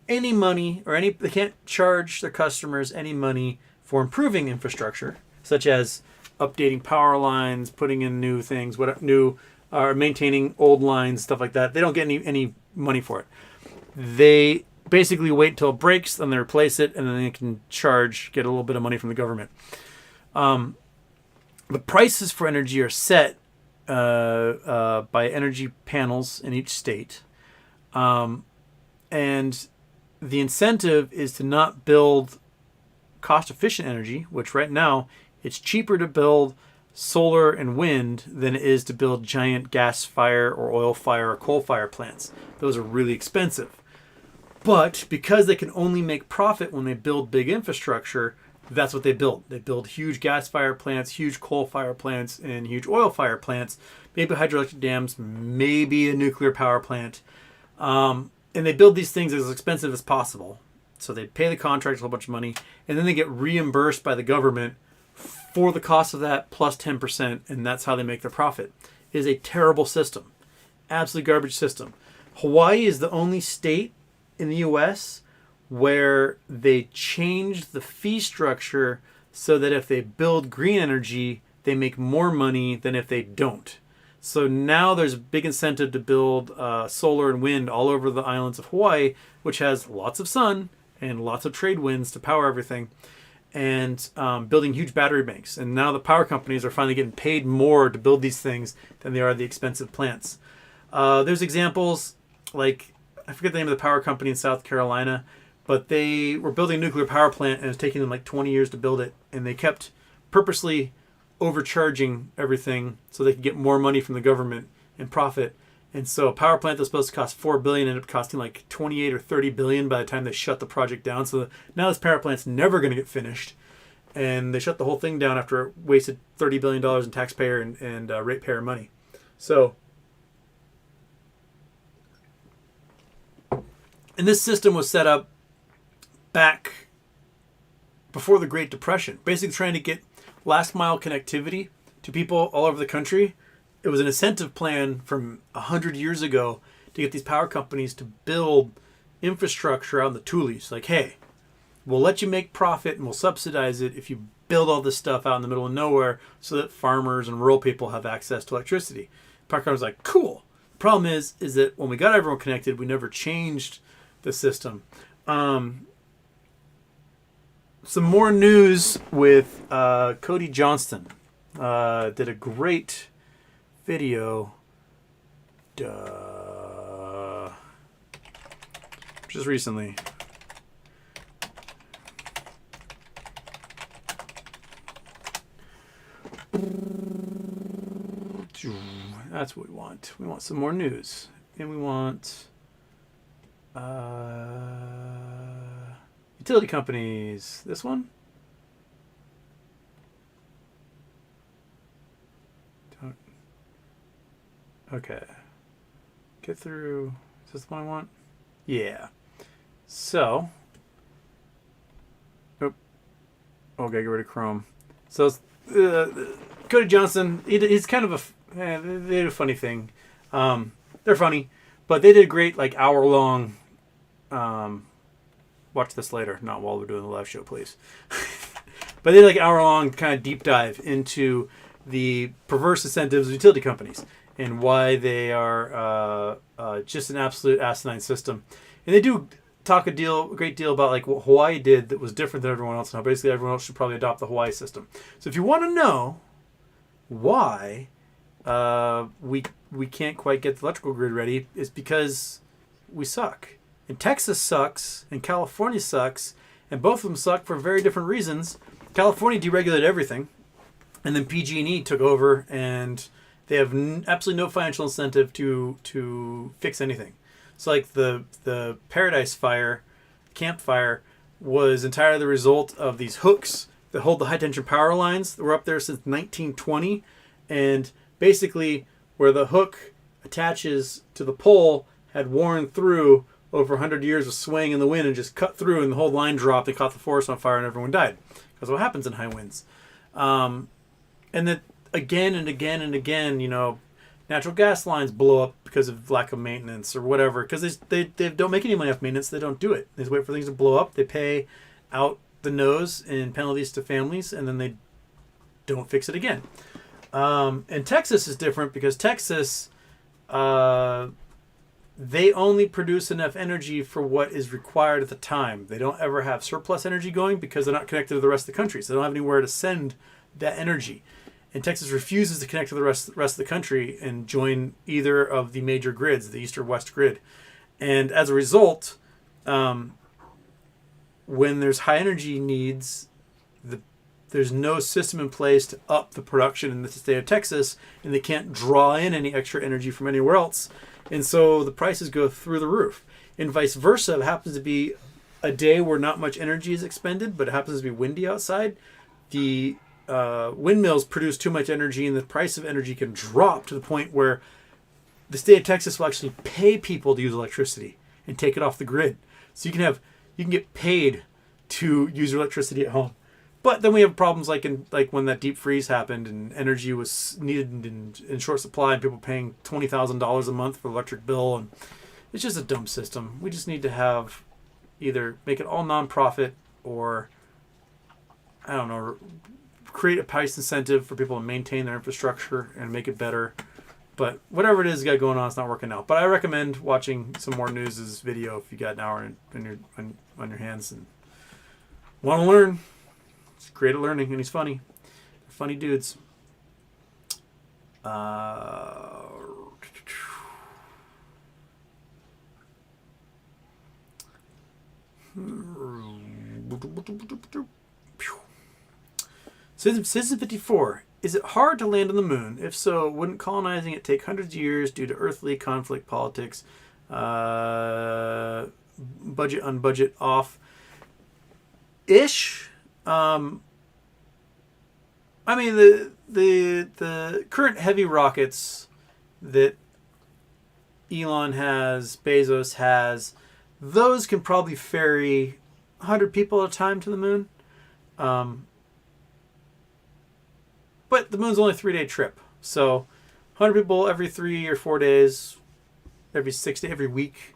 any money they can't charge their customers any money for improving infrastructure, such as updating power lines, putting in new things, or maintaining old lines, stuff like that. They don't get any money for it. They basically wait till it breaks, then they replace it, and then they can get a little bit of money from the government. The prices for energy are set by energy panels in each state. And the incentive is to not build cost-efficient energy, which right now it's cheaper to build solar and wind than it is to build giant gas fire or oil fire or coal fire plants. Those are really expensive. But because they can only make profit when they build big infrastructure, that's what they build. They build huge gas fire plants, huge coal fire plants, and huge oil fire plants, maybe hydroelectric dams, maybe a nuclear power plant. And they build these things as expensive as possible. So they pay the contractors a whole bunch of money, and then they get reimbursed by the government for the cost of that plus 10%, and that's how they make their profit. It is a terrible system. Absolute garbage system. Hawaii is the only state in the U.S. where they changed the fee structure so that if they build green energy, they make more money than if they don't. So now there's a big incentive to build solar and wind all over the islands of Hawaii, which has lots of sun and lots of trade winds to power everything, and building huge battery banks. And now the power companies are finally getting paid more to build these things than they are the expensive plants. There's examples like I forget the name of the power company in South Carolina, but they were building a nuclear power plant, and it was taking them like 20 years to build it, and they kept purposely overcharging everything so they could get more money from the government and profit. And so a power plant that's supposed to cost $4 billion ended up costing like 28 or 30 billion by the time they shut the project down. So now this power plant's never going to get finished, and they shut the whole thing down after it wasted $30 billion in taxpayer and ratepayer money. So, and this system was set up back before the Great Depression, basically trying to get last mile connectivity to people all over the country. It was an incentive plan from 100 years ago to get these power companies to build infrastructure out in the Tules. Like, hey, we'll let you make profit and we'll subsidize it if you build all this stuff out in the middle of nowhere so that farmers and rural people have access to electricity. Power company was like, cool. The problem is that when we got everyone connected, we never changed the system. Some more news with Cody Johnston. Did a great video just recently. That's what we want. We want some more news. And we want utility companies. This one? Okay. Get through. Is this the one I want? Yeah. So. Oh. Okay, get rid of Chrome. So, Cody Johnston, he's kind of they did a funny thing. They're funny, but they did a great, like, hour-long. Watch this later, not while we're doing the live show, please. But they did, like, hour-long kind of deep dive into the perverse incentives of utility companies and why they are just an absolute asinine system. And they do talk a great deal about like what Hawaii did that was different than everyone else, and how basically everyone else should probably adopt the Hawaii system. So if you want to know why we can't quite get the electrical grid ready, it's because we suck. And Texas sucks, and California sucks, and both of them suck for very different reasons. California deregulated everything, and then PG&E took over, and they have absolutely no financial incentive to fix anything. So like the Paradise Fire, Camp Fire, was entirely the result of these hooks that hold the high tension power lines that were up there since 1920. And basically where the hook attaches to the pole had worn through over 100 years of swaying in the wind and just cut through, and the whole line dropped and caught the forest on fire and everyone died. That's what happens in high winds. And that again and again and again, you know, natural gas lines blow up because of lack of maintenance or whatever, because they don't make any money off maintenance. They don't do it. They just wait for things to blow up. They pay out the nose in penalties to families, and then they don't fix it again. And Texas is different because Texas, they only produce enough energy for what is required at the time. They don't ever have surplus energy going because they're not connected to the rest of the country. So they don't have anywhere to send that energy. And Texas refuses to connect to the rest of the country and join either of the major grids, the east or west grid. And as a result, when there's high energy needs, there's no system in place to up the production in the state of Texas, and they can't draw in any extra energy from anywhere else. And so the prices go through the roof. And vice versa, it happens to be a day where not much energy is expended, but it happens to be windy outside. The windmills produce too much energy, and the price of energy can drop to the point where the state of Texas will actually pay people to use electricity and take it off the grid. So you can get paid to use your electricity at home. But then we have problems like when that deep freeze happened and energy was needed in short supply, and people paying $20,000 a month for electric bill, and it's just a dumb system. We just need to have either make it all nonprofit, or I don't know, create a price incentive for people to maintain their infrastructure and make it better. But whatever it is you got going on, it's not working out. But I recommend watching some more news' video if you got an hour on your hands and want to learn. It's great at learning, and he's funny. Funny dudes. Citizen 54. Is it hard to land on the moon? If so, wouldn't colonizing it take hundreds of years due to earthly conflict, politics, budget on budget off ish? I mean, the current heavy rockets that Elon has, Bezos has, those can probably ferry 100 people at a time to the moon. But the moon's only a 3-day trip. So 100 people every 3 or 4 days, every 6 days, every week.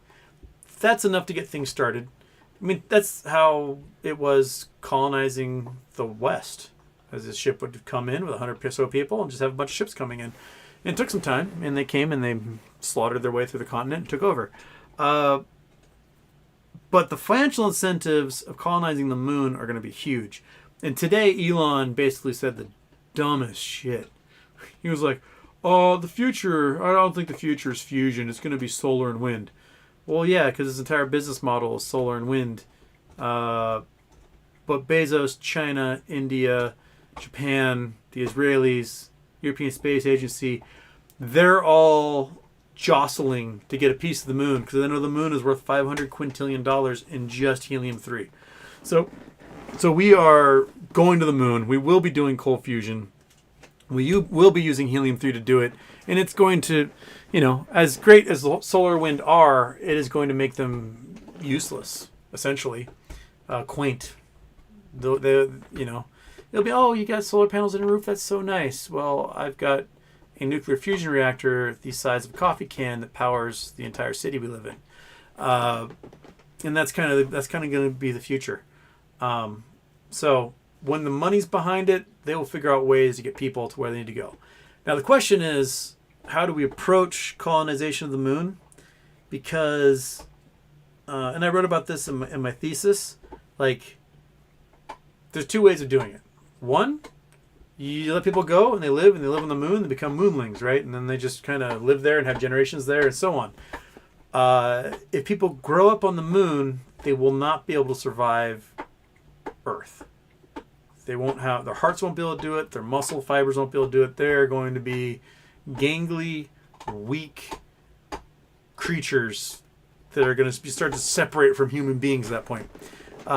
That's enough to get things started. I mean, that's how it was colonizing the West. As this ship would come in with 100 or so people and just have a bunch of ships coming in. And it took some time. And they came and they slaughtered their way through the continent and took over. But the financial incentives of colonizing the moon are going to be huge. And today, Elon basically said the dumbest shit. He was like, oh, the future, I don't think the future is fusion. It's going to be solar and wind. Well, yeah, because his entire business model is solar and wind. But Bezos, China, India, Japan, the Israelis, European Space Agency, they're all jostling to get a piece of the moon because they know the moon is worth $500 quintillion in just helium-3. So we are going to the moon. We will be doing cold fusion. We will be using helium-3 to do it. And it's going to, as great as solar and wind are, it is going to make them useless, essentially. Quaint. It'll be, oh, you got solar panels in your roof? That's so nice. Well, I've got a nuclear fusion reactor the size of a coffee can that powers the entire city we live in. And that's kind of going to be the future. So when the money's behind it, they will figure out ways to get people to where they need to go. Now the question is, how do we approach colonization of the moon? Because, and I wrote about this in my thesis, there's 2 ways of doing it. One, you let people go and they live on the moon, they become moonlings, right? And then they just kind of live there and have generations there and so on. If people grow up on the moon, they will not be able to survive Earth. Their hearts won't be able to do it, their muscle fibers won't be able to do it. They're going to be gangly, weak creatures that are going to start to separate from human beings at that point.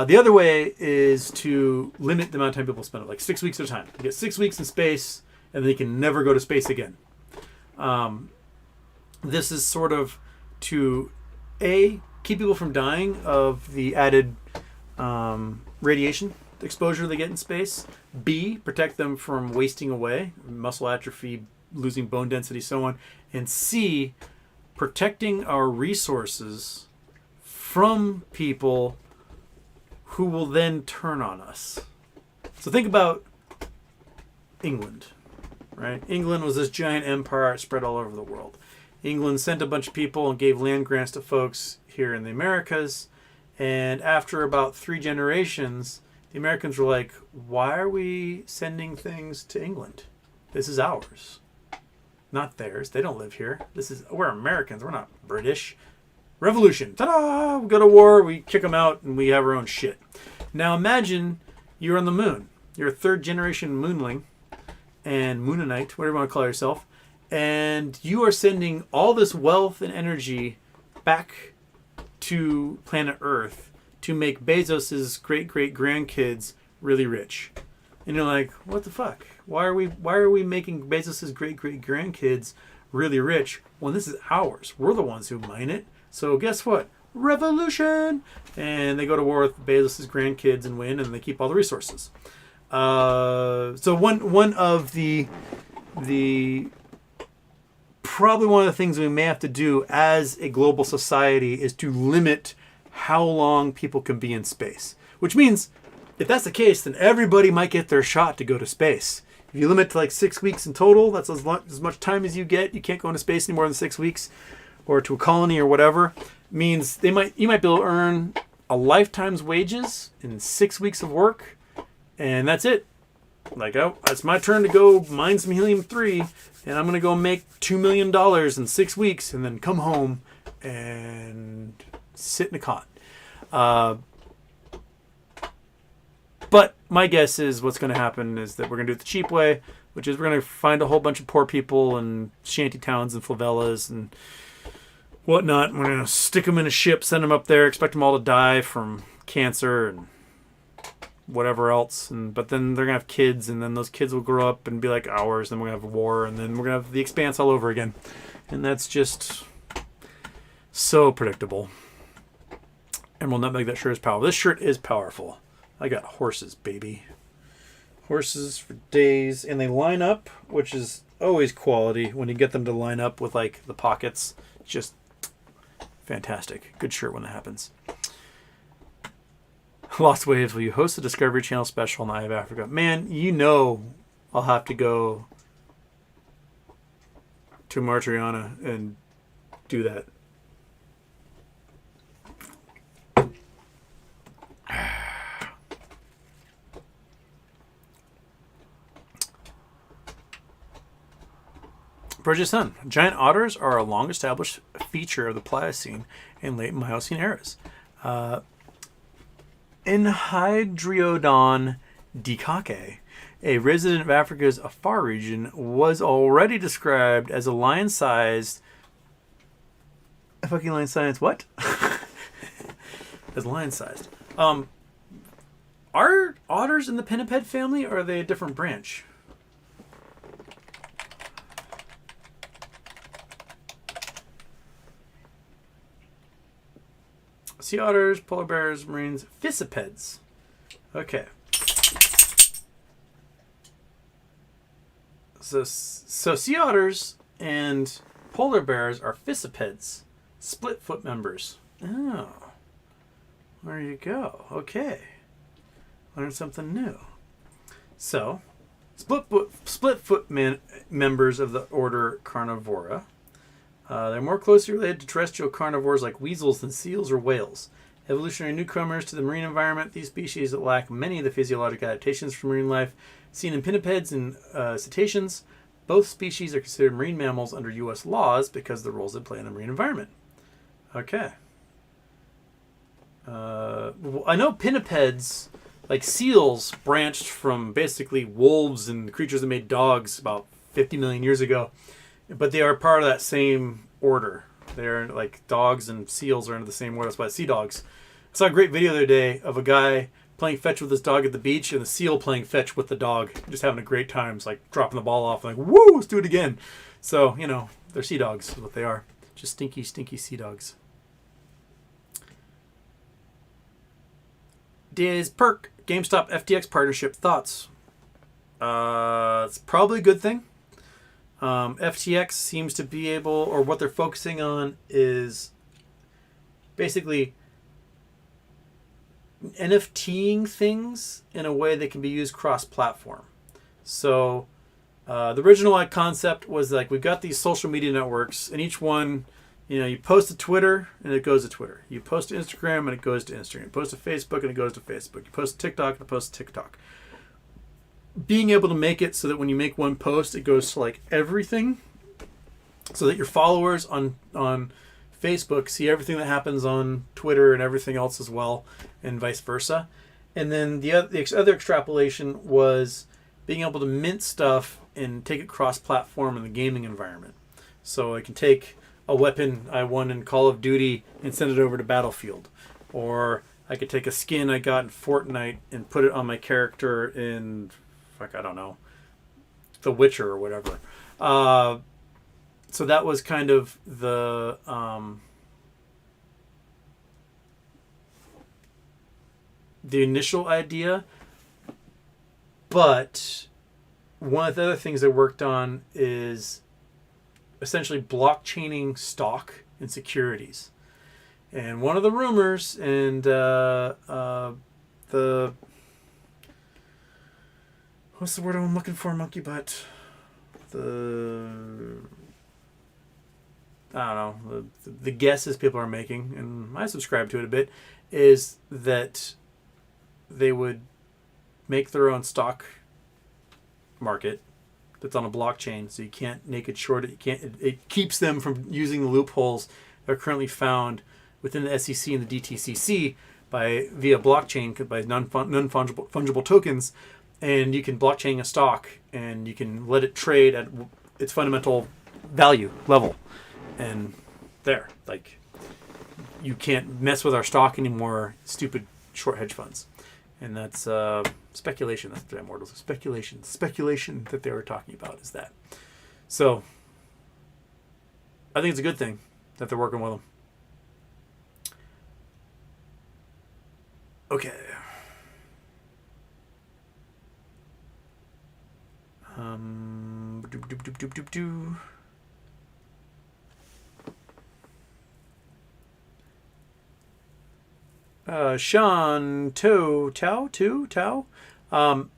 The other way is to limit the amount of time people spend, like 6 weeks at a time. You get 6 weeks in space, and they can never go to space again. This is sort of to, A, keep people from dying of the added radiation exposure they get in space. B, protect them from wasting away, muscle atrophy, losing bone density, so on. And C, protecting our resources from people who will then turn on us. So think about England, right? England was this giant empire spread all over the world. England sent a bunch of people and gave land grants to folks here in the Americas. And after about 3 generations, the Americans were like, why are we sending things to England? This is ours, not theirs. They don't live here. We're Americans. We're not British. Revolution. Ta-da! We go to war, we kick them out, and we have our own shit. Now imagine you're on the moon. You're a 3rd generation moonling and moonanite, whatever you want to call yourself, and you are sending all this wealth and energy back to planet Earth to make Bezos's great-great-grandkids really rich. And you're like, what the fuck? Why are we making Bezos's great-great-grandkids really rich when this is ours? We're the ones who mine it. So guess what? Revolution! And they go to war with Bezos' grandkids and win, and they keep all the resources. So one of the probably one of the things we may have to do as a global society is to limit how long people can be in space. Which means, if that's the case, then everybody might get their shot to go to space. If you limit to 6 weeks in total, that's as much time as you get. You can't go into space any more than 6 weeks. Or to a colony or whatever, means you might be able to earn a lifetime's wages in 6 weeks of work, and that's it. It's my turn to go mine some helium-3, and I'm going to go make $2 million in 6 weeks, and then come home and sit in a cot. my guess is what's going to happen is that we're going to do it the cheap way, which is we're going to find a whole bunch of poor people in shanty towns and favelas and whatnot. We're going to stick them in a ship, send them up there, expect them all to die from cancer and whatever else. But then they're going to have kids, and then those kids will grow up and be like ours. Then we're going to have a war, and then we're going to have the Expanse all over again. And that's just so predictable. And we'll not make that shirt as powerful. This shirt is powerful. I got horses, baby. Horses for days. And they line up, which is always quality when you get them to line up with like the pockets. Just fantastic. Good shirt when that happens. Lost Waves, will you host a Discovery Channel special on Eye of Africa? Man, you know I'll have to go to Martriana and do that. Project Sun. Giant otters are a long-established feature of the Pliocene and late Miocene eras. Enhydriodon dikake, a resident of Africa's Afar region, was already described as a lion-sized... A fucking lion-sized what? As lion-sized. Are otters in the pinniped family, or are they a different branch? Sea otters, polar bears, marines, fiscipeds. Okay. So sea otters and polar bears are fiscipeds, split foot members. Oh, there you go. Okay, learned something new. So, split foot members of the order Carnivora. They're more closely related to terrestrial carnivores like weasels than seals or whales. Evolutionary newcomers to the marine environment, these species that lack many of the physiologic adaptations for marine life seen in pinnipeds and cetaceans. Both species are considered marine mammals under U.S. laws because of the roles they play in the marine environment. Okay. I know pinnipeds, like seals, branched from basically wolves and creatures that made dogs about 50 million years ago. But they are part of that same order. They're like dogs and seals are under the same order. That's why sea dogs. I saw a great video the other day of a guy playing fetch with his dog at the beach and the seal playing fetch with the dog. Just having a great time. It's like dropping the ball off and like, woo, let's do it again. So, you know, they're sea dogs is what they are. Just stinky, stinky sea dogs. Diz Perk, GameStop FTX partnership thoughts. It's probably a good thing. FTX seems to be able, or what they're focusing on is basically NFTing things in a way that can be used cross-platform. So the original concept was like we've got these social media networks, and each one, you know, you post to Twitter and it goes to Twitter. You post to Instagram and it goes to Instagram. You post to Facebook and it goes to Facebook. You post to TikTok and it posts to TikTok. Being able to make it so that when you make one post, it goes to like everything, so that your followers on Facebook see everything that happens on Twitter and everything else as well, and vice versa. And then the other extrapolation was being able to mint stuff and take it cross-platform in the gaming environment. So I can take a weapon I won in Call of Duty and send it over to Battlefield, or I could take a skin I got in Fortnite and put it on my character in, I don't know, The Witcher or whatever. So that was kind of the initial idea. But one of the other things I worked on is essentially blockchaining stock and securities. And one of the rumors and what's the word I'm looking for, monkey butt? I don't know. The guesses people are making, and I subscribe to it a bit, is that they would make their own stock market that's on a blockchain, so you can't naked short it. It keeps them from using the loopholes that are currently found within the SEC and the DTCC, via blockchain, by non-fungible tokens, and you can blockchain a stock and you can let it trade at its fundamental value level, and there, like, you can't mess with our stock anymore, stupid short hedge funds. And that's speculation. That's the damn word. Speculation. Speculation that they were talking about is that. So I think it's a good thing that they're working with them. Okay. Sean Tao.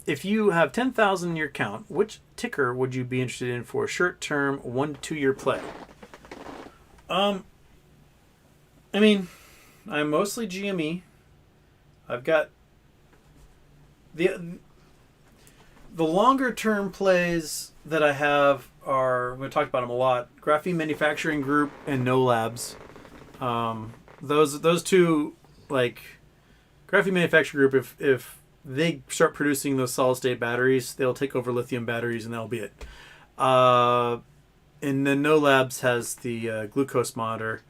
If you have 10,000 in your account, which ticker would you be interested in for a short-term 1 to 2 year play? I mean, I'm mostly GME. I've got the longer-term plays that I have are, we talked about them a lot, Graphene Manufacturing Group and No Labs. Those two, like, Graphene Manufacturing Group, if they start producing those solid-state batteries, they'll take over lithium batteries, and that'll be it. And then No Labs has the glucose monitor,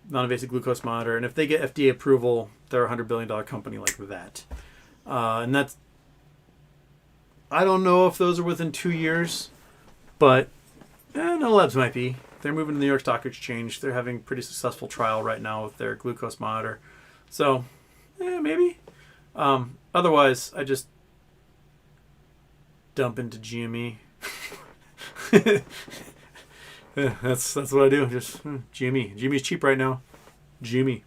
non-invasive glucose monitor, and if they get FDA approval, they're a $100 billion company like that. And that's, I don't know if those are within 2 years, but No Labs might be. They're moving to the New York Stock Exchange. They're having a pretty successful trial right now with their glucose monitor. So, maybe. Otherwise, I just dump into GME. That's what I do. Just GME. GME's cheap right now. GME.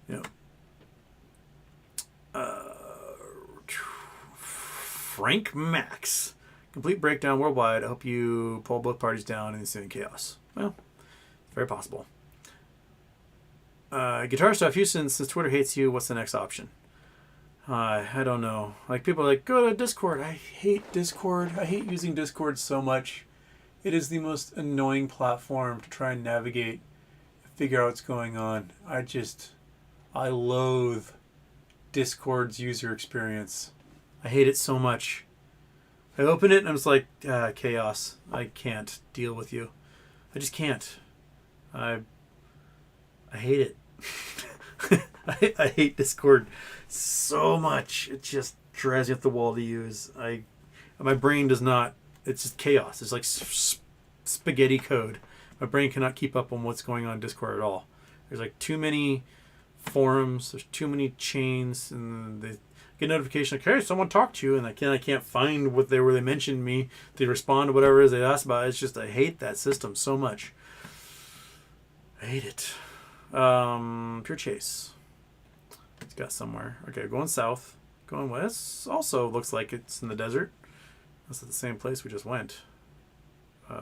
Yeah. Frank Max. Complete breakdown worldwide. I hope you pull both parties down in ensuing chaos. Well, very possible. Guitar Stuff Houston, since Twitter hates you, what's the next option? I don't know. Like, people are like, go to Discord. I hate Discord. I hate using Discord so much. It is the most annoying platform to try and navigate, figure out what's going on. I loathe Discord's user experience. I hate it so much. I open it and I'm just like, chaos. I can't deal with you. I just can't. I hate it. I hate Discord so much. It just drives me up the wall to use. My brain does not. It's just chaos. It's like spaghetti code. My brain cannot keep up on what's going on in Discord at all. There's like too many forums. There's too many chains, and they get a notification like, hey, someone talked to you, and I can't find what they mentioned me to respond to whatever it is they asked about. It's just, I hate that system so much. I hate it. Pure Chase. It's got somewhere. Okay, going south. Going west. Also looks like it's in the desert. That's the same place we just went. Where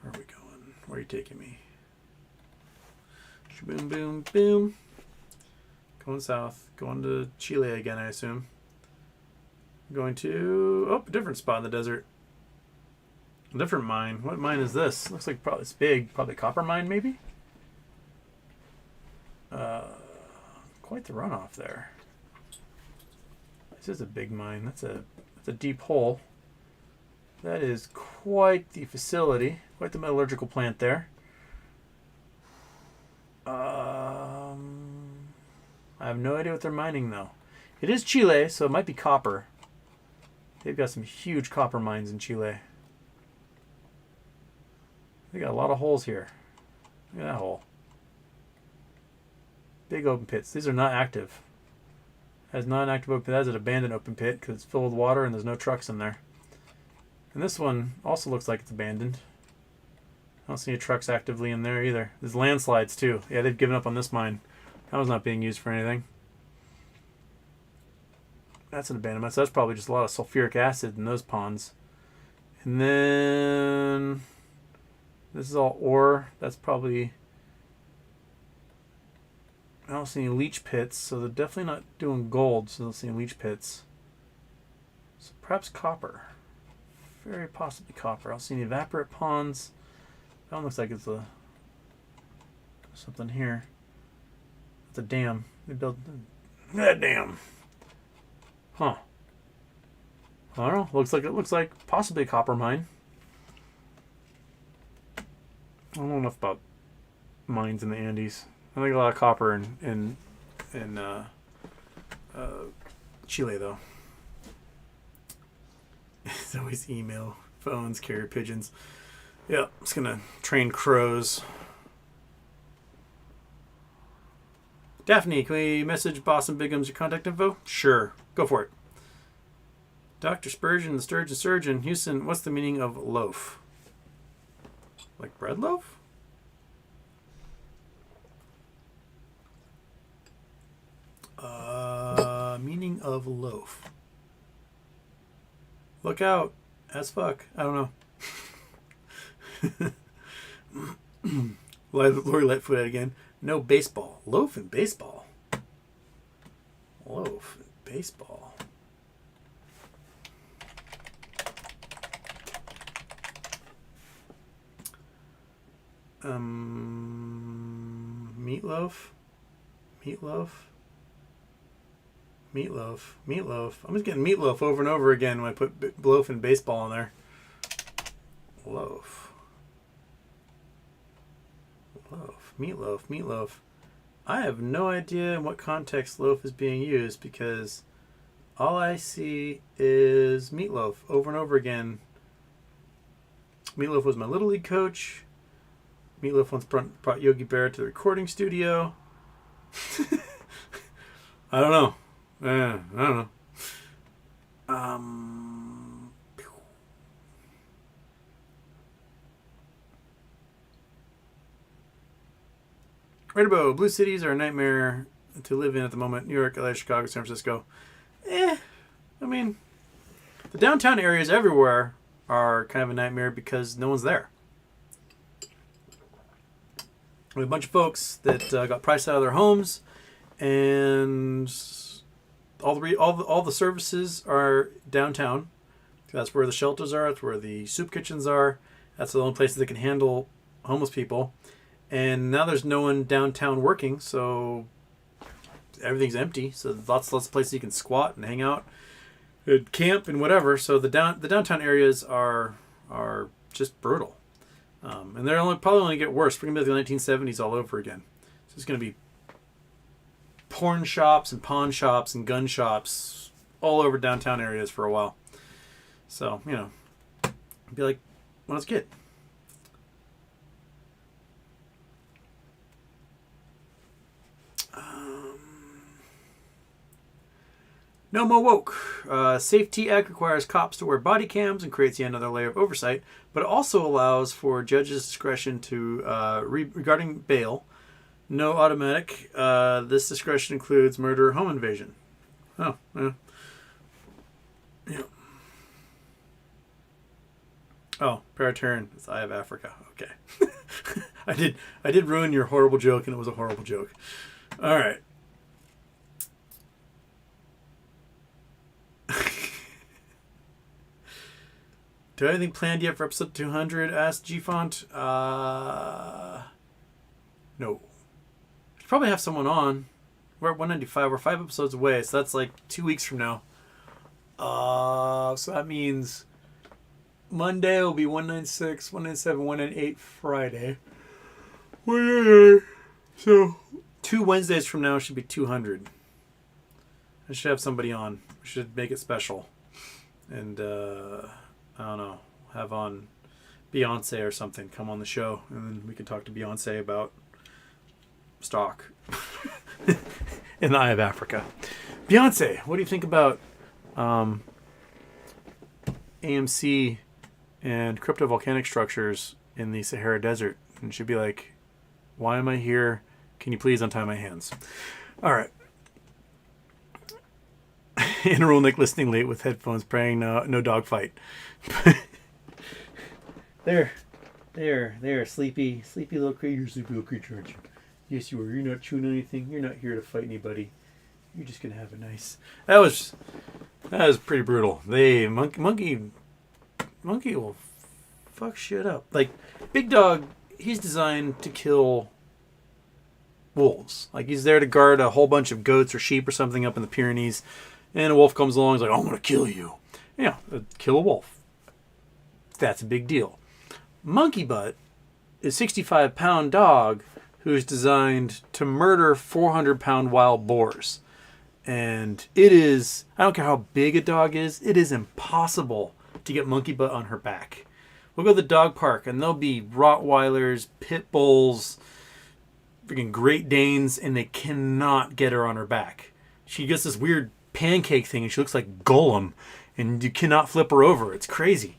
are we going? Where are you taking me? Boom, boom, boom. Going south. Going to Chile again, I assume. Going to... a different spot in the desert. A different mine. What mine is this? Looks like it's big. Probably a copper mine, maybe? Quite the runoff there. This is a big mine. That's a deep hole. That is quite the facility. Quite the metallurgical plant there. I have no idea what they're mining, though. It is Chile, so it might be copper. They've got some huge copper mines in Chile. They got a lot of holes here. Look at that hole. Big open pits. These are not active. Has not an active open pit. That's an abandoned open pit because it's filled with water and there's no trucks in there. And this one also looks like it's abandoned. I don't see any trucks actively in there either. There's landslides too. Yeah, they've given up on this mine. That was not being used for anything. That's an abandonment. So that's probably just a lot of sulfuric acid in those ponds. And then this is all ore. That's probably... I don't see any leach pits, so they're definitely not doing gold, so I don't see any leach pits. So perhaps copper. Very possibly copper. I don't see any evaporate ponds. That one looks like it's something here. It's a dam. They built that dam. Huh. I don't know. It looks like possibly a copper mine. I don't know enough about mines in the Andes. I think a lot of copper in Chile though. It's always email, phones, carrier pigeons. Yeah, it's gonna train crows. Daphne, can we message Boston Bigums your contact info? Sure, go for it. Dr. Spurgeon, the Sturgeon Surgeon, Houston, what's the meaning of loaf? Like bread loaf? Meaning of loaf. Look out. As fuck. I don't know. Lori Lightfoot again. No baseball. Loaf and baseball. Loaf and baseball. Meatloaf. I'm just getting meatloaf over and over again when I put loaf and baseball in there. Loaf. Meatloaf. I have no idea in what context loaf is being used because all I see is meatloaf over and over again. Meatloaf was my Little League coach. Meatloaf once brought Yogi Berra to the recording studio. I don't know. I don't know. Rainbow, blue cities are a nightmare to live in at the moment. New York, LA, Chicago, San Francisco. I mean, the downtown areas everywhere are kind of a nightmare because no one's there. We have a bunch of folks that got priced out of their homes, and all the services are downtown. That's where the shelters are. That's where the soup kitchens are. That's the only places that can handle homeless people. And now there's no one downtown working, so everything's empty. So lots of places you can squat and hang out, and camp and whatever. So the downtown areas are just brutal. And they're probably only get worse. We're going to be like the 1970s all over again. So it's going to be porn shops and pawn shops and gun shops all over downtown areas for a while. So, it'd be like when I was a kid. No more woke. Safety Act requires cops to wear body cams and creates yet another layer of oversight, but it also allows for judges' discretion to regarding bail. No automatic. This discretion includes murder or home invasion. Oh, yeah. Yeah. Oh, Paratarian. It's Eye of Africa. Okay. I did ruin your horrible joke, and it was a horrible joke. All right. Do I have anything planned yet for episode 200? Asked G-Font. No. Should probably have someone on. We're at 195. We're 5 episodes away, so that's like 2 weeks from now. So that means Monday will be 196, 197, 198 Friday. 198. So 2 Wednesdays from now should be 200. I should have somebody on. We should make it special. And, I don't know, have on Beyonce or something come on the show, and then we can talk to Beyonce about stock in the Eye of Africa. Beyonce, what do you think about AMC and cryptovolcanic structures in the Sahara Desert? And she'd be like, why am I here? Can you please untie my hands? All right. Interroll Nick listening late with headphones, praying no dog fight. There, sleepy little creature, aren't you? Yes, you are. You're not chewing anything. You're not here to fight anybody. You're just gonna have a nice. That was pretty brutal. Monkey will fuck shit up. Like Big Dog, he's designed to kill wolves. Like he's there to guard a whole bunch of goats or sheep or something up in the Pyrenees, and a wolf comes along. He's like, "I'm gonna kill you." Yeah, kill a wolf. That's a big deal. Monkey Butt is a 65-pound dog who's designed to murder 400-pound wild boars. And it is, I don't care how big a dog is, it is impossible to get Monkey Butt on her back. We'll go to the dog park and there'll be Rottweilers, Pit Bulls, freaking Great Danes, and they cannot get her on her back. She gets this weird pancake thing and she looks like Gollum, and you cannot flip her over. It's crazy.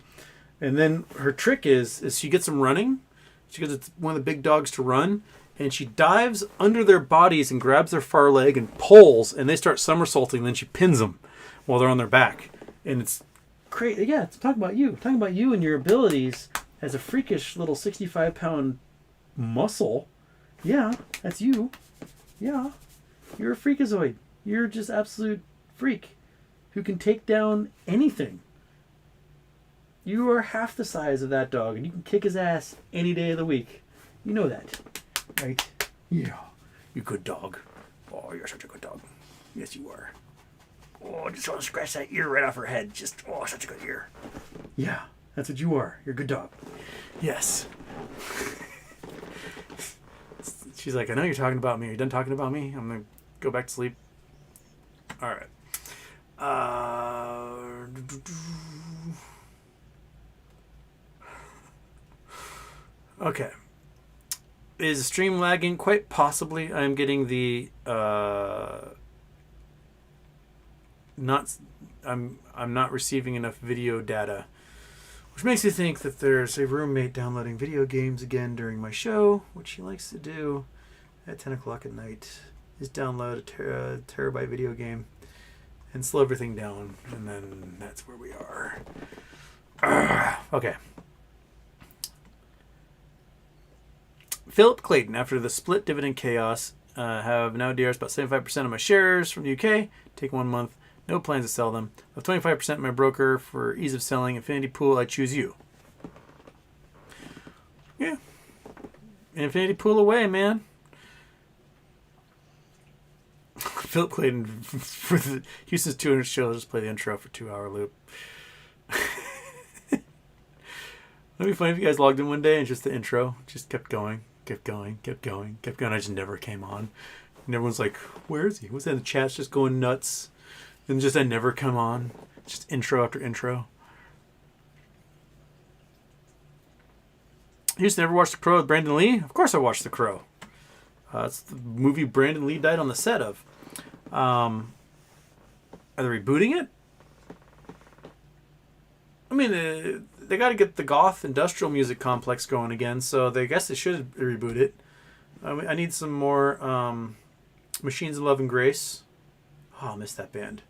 And then her trick is she gets them running. She gets one of the big dogs to run, and she dives under their bodies and grabs their far leg and pulls, and they start somersaulting. And then she pins them while they're on their back, and it's crazy. Yeah, it's talking about you. Talking about you and your abilities as a freakish little 65-pound muscle. Yeah, that's you. Yeah, you're a freakazoid. You're just absolute freak who can take down anything. You are half the size of that dog, and you can kick his ass any day of the week. You know that, right? Yeah. You good dog. Oh, you're such a good dog. Yes, you are. Oh, just want to scratch that ear right off her head. Just, oh, such a good ear. Yeah, that's what you are. You're a good dog. Yes. She's like, I know you're talking about me. Are you done talking about me? I'm going to go back to sleep. All right. Okay. Is stream lagging? Quite possibly. I'm getting the I'm not receiving enough video data, which makes me think that there's a roommate downloading video games again during my show, which he likes to do at 10 o'clock at night. Is download a terabyte video game and slow everything down, and then that's where we are. Okay. Philip Clayton, after the split dividend chaos, have now DRs about 75% of my shares from the UK. Take 1 month. No plans to sell them. Of 25% of my broker for ease of selling. Infinity Pool, I choose you. Yeah. Infinity Pool away, man. Philip Clayton for the Houston's 200 show. Just play the intro for 2-hour loop. That'd be funny if you guys logged in one day and just the intro just kept going. Kept going. I just never came on. And everyone's like, where is he? What's that in the chat's just going nuts? And just I never come on. Just intro after intro. You just never watched The Crow with Brandon Lee? Of course I watched The Crow. It's the movie Brandon Lee died on the set of. Are they rebooting it? I mean, they got to get the goth industrial music complex going again, so I guess they should reboot it. I need some more Machines of Love and Grace. Oh, I missed that band.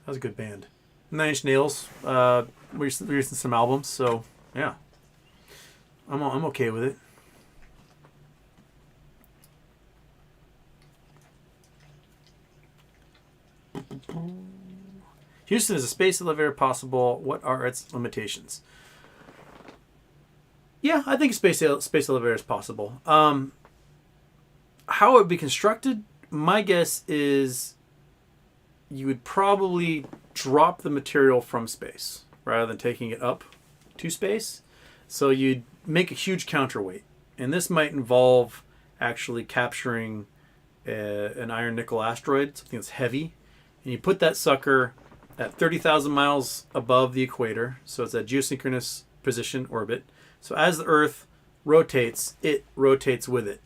That was a good band. 9 Inch Nails releasing some albums, so yeah, I'm okay with it. Houston is a space elevator possible. What are its limitations? Yeah, I think space elevator is possible. How it would be constructed, my guess is you would probably drop the material from space rather than taking it up to space. So you'd make a huge counterweight. And this might involve actually capturing an iron nickel asteroid, something that's heavy. And you put that sucker at 30,000 miles above the equator. So it's at geosynchronous position orbit. So as the Earth rotates, it rotates with it.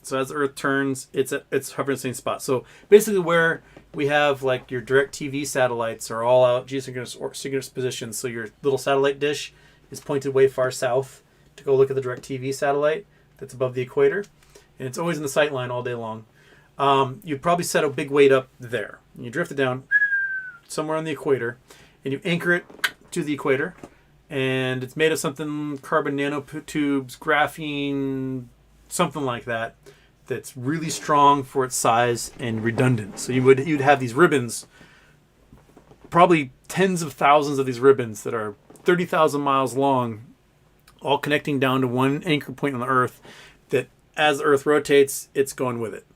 So as the Earth turns, it's hovering in the same spot. So basically where we have like your direct TV satellites are all out geosynchronous or synchronous positions. So your little satellite dish is pointed way far south to go look at the direct TV satellite that's above the equator. And it's always in the sight line all day long. You'd probably set a big weight up there. You drift it down somewhere on the equator, and you anchor it to the equator. And it's made of something, carbon nanotubes, graphene, something like that, that's really strong for its size and redundant. So you'd have these ribbons, probably tens of thousands of these ribbons that are 30,000 miles long, all connecting down to one anchor point on the Earth that as the Earth rotates, it's going with it.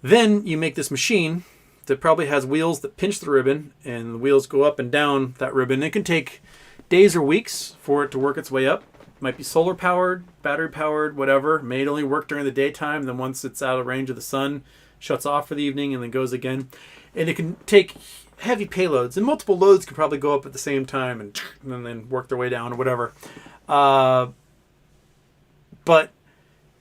Then you make this machine that probably has wheels that pinch the ribbon, and the wheels go up and down that ribbon. It can take days or weeks for it to work its way up. It might be solar powered, battery powered, whatever. It may only work during the daytime. Then once it's out of range of the sun, shuts off for the evening and then goes again. And it can take heavy payloads, and multiple loads can probably go up at the same time and then work their way down or whatever. But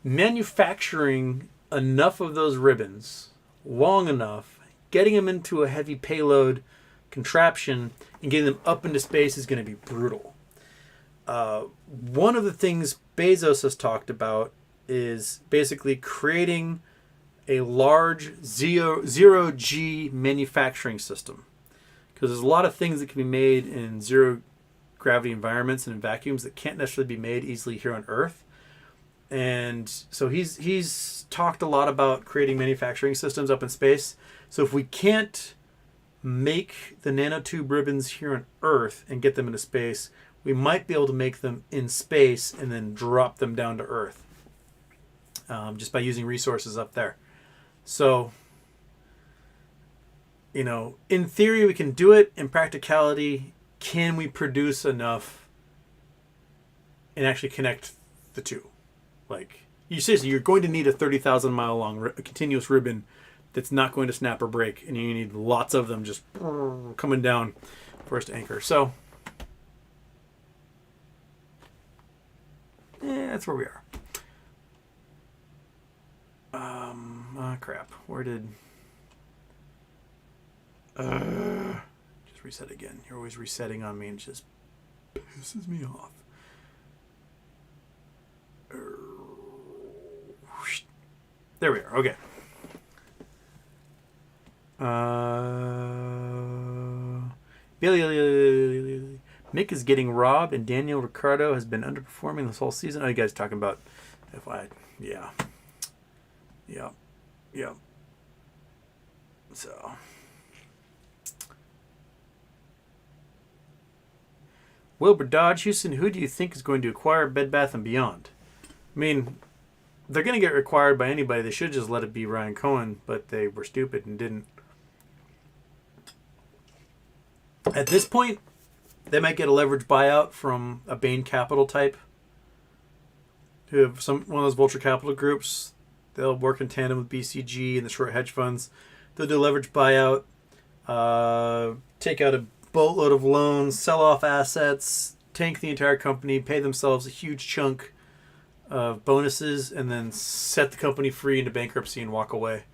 manufacturing enough of those ribbons long enough, getting them into a heavy payload contraption and getting them up into space is going to be brutal. One of the things Bezos has talked about is basically creating a large zero-G manufacturing system. Because there's a lot of things that can be made in zero-gravity environments and in vacuums that can't necessarily be made easily here on Earth. And so he's talked a lot about creating manufacturing systems up in space. So if we can't make the nanotube ribbons here on Earth and get them into space, we might be able to make them in space and then drop them down to Earth just by using resources up there. So, in theory, we can do it. In practicality, can we produce enough and actually connect the two? Like, you're going to need a 30,000 mile long continuous ribbon that's not going to snap or break, and you need lots of them just coming down for us to anchor. So, that's where we are. Crap. Where did... just reset again. You're always resetting on me and it just pisses me off. There we are. Okay. Mick is getting robbed and Daniel Ricciardo has been underperforming this whole season. Oh, you guys talking about FI? Yeah. So. Wilbur Dodge, Houston, who do you think is going to acquire Bed Bath & Beyond? I mean, they're going to get acquired by anybody. They should just let it be Ryan Cohen, but they were stupid and didn't. At this point, they might get a leverage buyout from a Bain Capital type, who have one of those vulture capital groups. They'll work in tandem with BCG and the short hedge funds. They'll do a leverage buyout, take out a boatload of loans, sell off assets, tank the entire company, pay themselves a huge chunk of bonuses, and then set the company free into bankruptcy and walk away.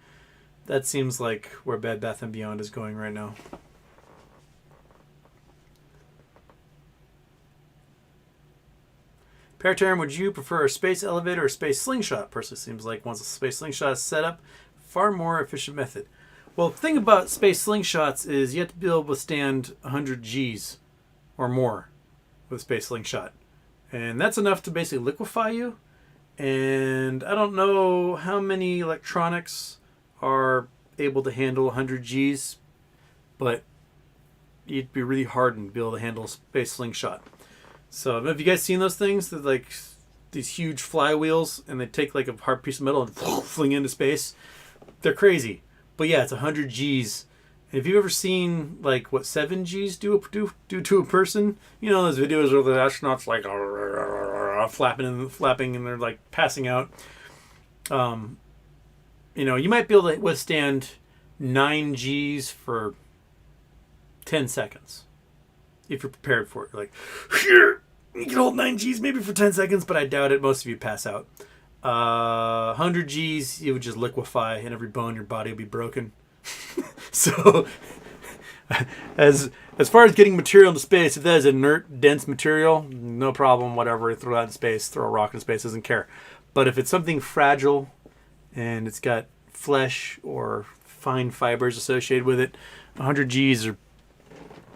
That seems like where Bed Bath & Beyond is going right now. Paratarian, would you prefer a space elevator or a space slingshot? Personally, seems like once a space slingshot is set up, far more efficient method. Well, the thing about space slingshots is you have to be able to withstand 100 Gs or more with a space slingshot. And that's enough to basically liquefy you. And I don't know how many electronics are able to handle 100 Gs, but you'd be really hardened to be able to handle a space slingshot. So have you guys seen those things? They're like these huge flywheels, and they take like a hard piece of metal and fling into space. They're crazy. But yeah, it's 100 Gs. And if you've ever seen like what 7 Gs do to a person, those videos where the astronauts like flapping and they're like passing out. You might be able to withstand 9 Gs for 10 seconds. If you're prepared for it. You're like, here, you can hold 9 Gs maybe for 10 seconds, but I doubt it. Most of you pass out. 100 Gs, you would just liquefy and every bone in your body would be broken. So, as far as getting material into space, if that is inert, dense material, no problem, whatever. Throw that in space, throw a rock in space, doesn't care. But if it's something fragile and it's got flesh or fine fibers associated with it, 100 Gs are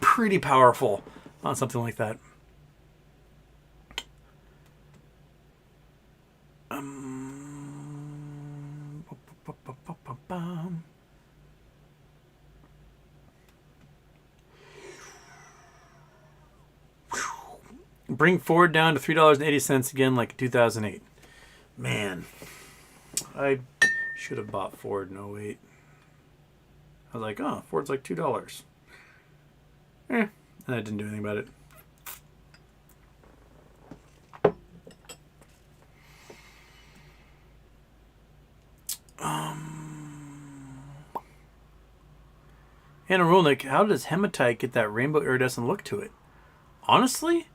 pretty powerful on something like that. Bring Ford down to $3.80 again like 2008. Man, I should have bought Ford in '08. I was like, oh, Ford's like $2. And I didn't do anything about it. Anna Rolnick, how does hematite get that rainbow iridescent look to it? Honestly,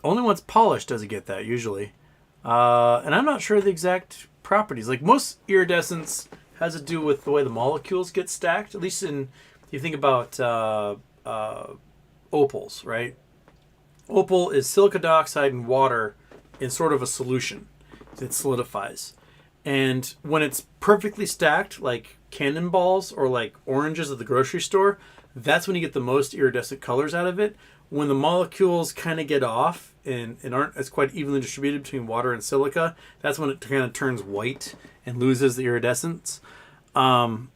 only once polished does it get that, usually. And I'm not sure the exact properties. Like, most iridescence has to do with the way the molecules get stacked. At least if you think about opals, right? Opal is silica dioxide and water in sort of a solution that solidifies. And when it's perfectly stacked, like cannonballs or like oranges at the grocery store, that's when you get the most iridescent colors out of it. When the molecules kind of get off and aren't as quite evenly distributed between water and silica, that's when it kind of turns white and loses the iridescence. Hematite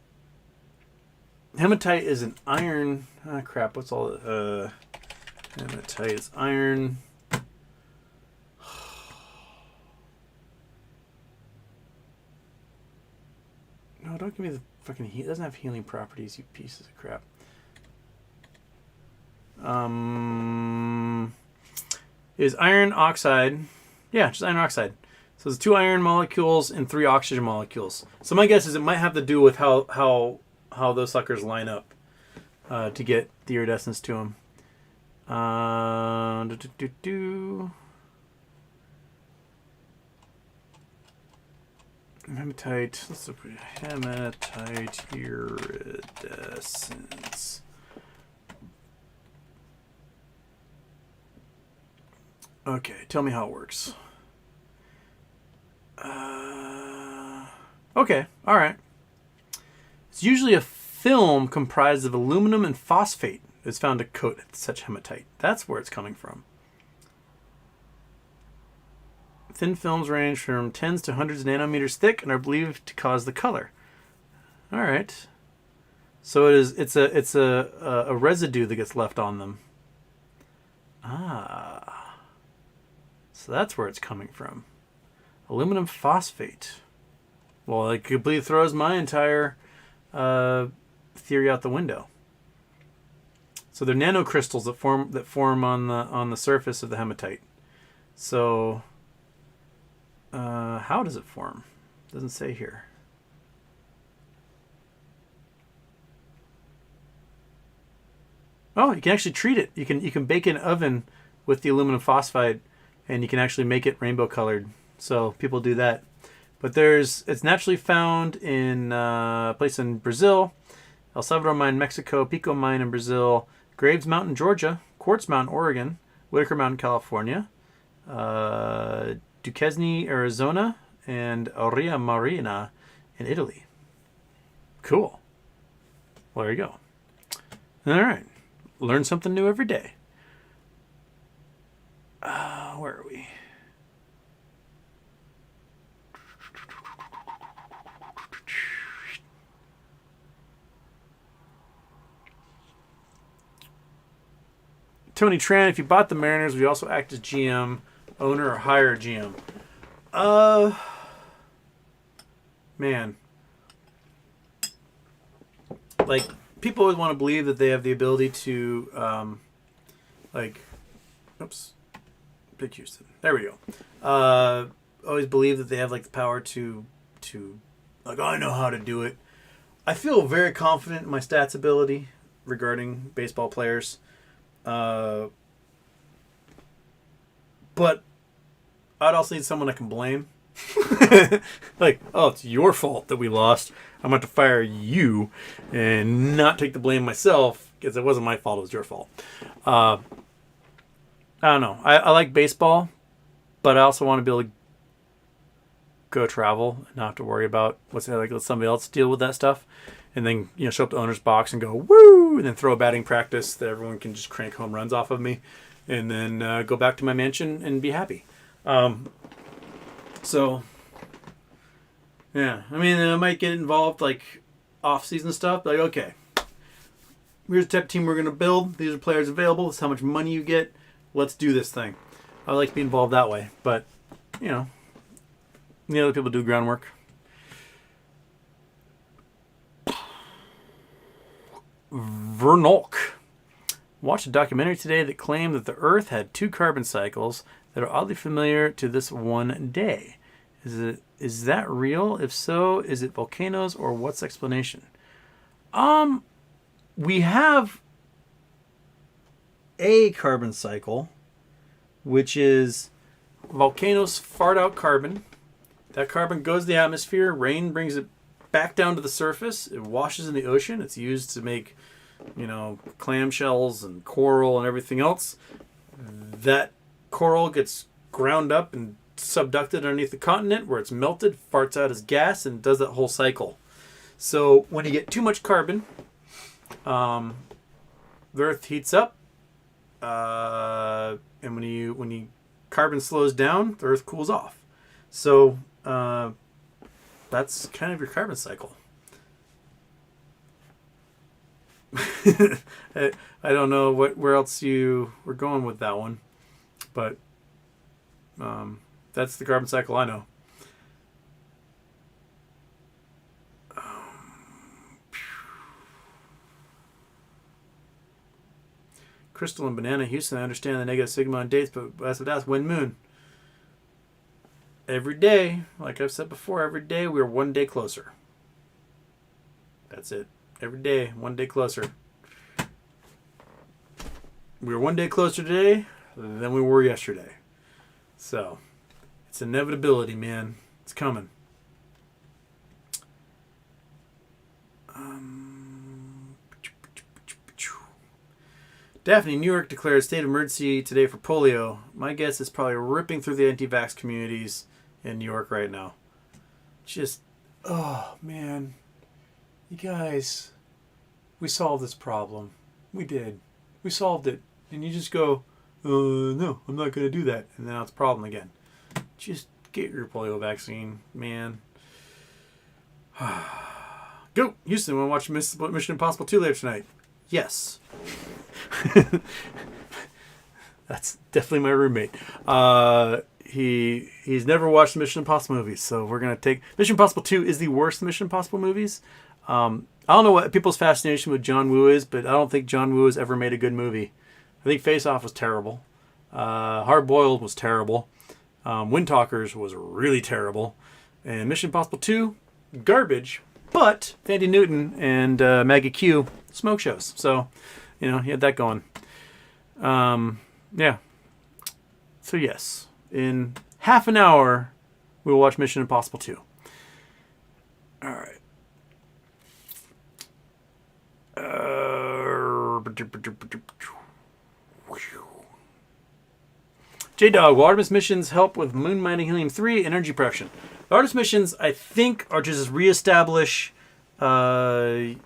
is an iron... what's all... hematite is iron... No, don't give me the fucking heat. It doesn't have healing properties, you pieces of crap. Is iron oxide. Yeah, just iron oxide. So there's 2 iron molecules and 3 oxygen molecules. So my guess is it might have to do with how those suckers line up to get the iridescence to them. Hematite. Let's look at hematite iridescence. Okay, tell me how it works. Okay, all right. It's usually a film comprised of aluminum and phosphate that's found to coat such hematite. That's where it's coming from. Thin films range from tens to hundreds of nanometers thick and are believed to cause the color. All right. So it's a residue that gets left on them. Ah. So that's where it's coming from. Aluminum phosphate. Well, it completely throws my entire theory out the window. So they're nanocrystals that form on the surface of the hematite. So how does it form? Doesn't say here. Oh, you can actually treat it. You can bake in an oven with the aluminum phosphide, and you can actually make it rainbow colored. So people do that. But it's naturally found in a place in Brazil, El Salvador mine, Mexico, Pico mine in Brazil, Graves Mountain, Georgia, Quartz Mountain, Oregon, Whitaker Mountain, California, Duquesne, Arizona, and Aurea Marina in Italy. Cool. Well, there you go. All right. Learn something new every day. Where are we? Tony Tran, if you bought the Mariners, we also act as GM, owner, or hire GM. Man. Like, people always want to believe that they have the ability to, oops. Big Houston. There we go. Always believe that they have, like, the power to, like, oh, I know how to do it. I feel very confident in my stats ability regarding baseball players. But I'd also need someone I can blame. Like, oh, it's your fault that we lost. I'm going to have to fire you and not take the blame myself because it wasn't my fault. It was your fault. I don't know. I like baseball, but I also want to be able to go travel and not have to worry about let somebody else deal with that stuff. And then, show up to the owner's box and go, woo! And then throw a batting practice that everyone can just crank home runs off of me. And then go back to my mansion and be happy. So, yeah. I mean, I might get involved, like, off-season stuff. Like, okay, here's the type of team we're going to build. These are players available. This is how much money you get. Let's do this thing. I like to be involved that way. But, The other people do groundwork. Vernolk. Watched a documentary today that claimed that the Earth had 2 carbon cycles that are oddly familiar to this one day. Is that real? If so, is it volcanoes or what's the explanation? We have a carbon cycle, which is volcanoes fart out carbon. That carbon goes to the atmosphere. Rain brings it back down to the surface. It washes in the ocean. It's used to make, clamshells and coral and everything else. That coral gets ground up and subducted underneath the continent where it's melted, farts out as gas, and does that whole cycle. So when you get too much carbon, the Earth heats up, and when carbon slows down, the Earth cools off. So that's kind of your carbon cycle. I don't know where else you were going with that one, but that's the carbon cycle I know. Crystal and Banana Houston, I understand the negative sigma on dates, but that's when moon. Every day, like I've said before, every day we're one day closer. That's it. Every day, one day closer. We're one day closer today than we were yesterday. So, it's inevitability, man. It's coming. Daphne, New York declared state of emergency today for polio. My guess is probably ripping through the anti-vax communities in New York right now. Just, oh, man. You guys, we solved this problem. We did. We solved it. And you just go, no, I'm not going to do that. And now it's a problem again. Just get your polio vaccine, man. Go! Houston, want to watch Mission Impossible 2 later tonight? Yes. That's definitely my roommate. He's never watched the Mission Impossible movies, so we're going to take... Mission Impossible 2 is the worst Mission Impossible movies. I don't know what people's fascination with John Woo is, but I don't think John Woo has ever made a good movie. I think Face Off was terrible. Hard Boiled was terrible. Wind Talkers was really terrible. And Mission Impossible 2, garbage. But Thandie Newton and Maggie Q, smoke shows. So, he had that going. Yeah. So, yes. In half an hour, we will watch Mission Impossible 2. All right. J-Dog, will Artemis missions help with moon mining helium-3 and energy production? The Artemis missions, I think, are just reestablish the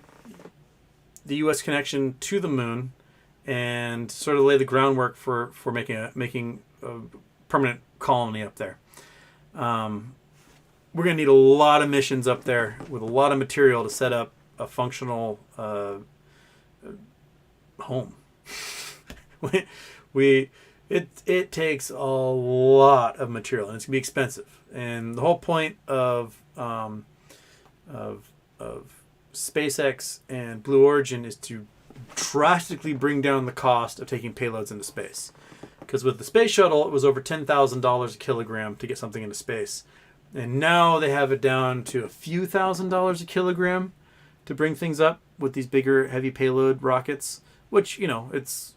U.S. connection to the moon and sort of lay the groundwork for making a permanent colony up there. We're going to need a lot of missions up there with a lot of material to set up a functional home. It takes a lot of material, and it's gonna be expensive. And the whole point of SpaceX and Blue Origin is to drastically bring down the cost of taking payloads into space. Because with the space shuttle, it was over $10,000 a kilogram to get something into space, and now they have it down to a few $1,000s a kilogram to bring things up with these bigger, heavy payload rockets. Which it's.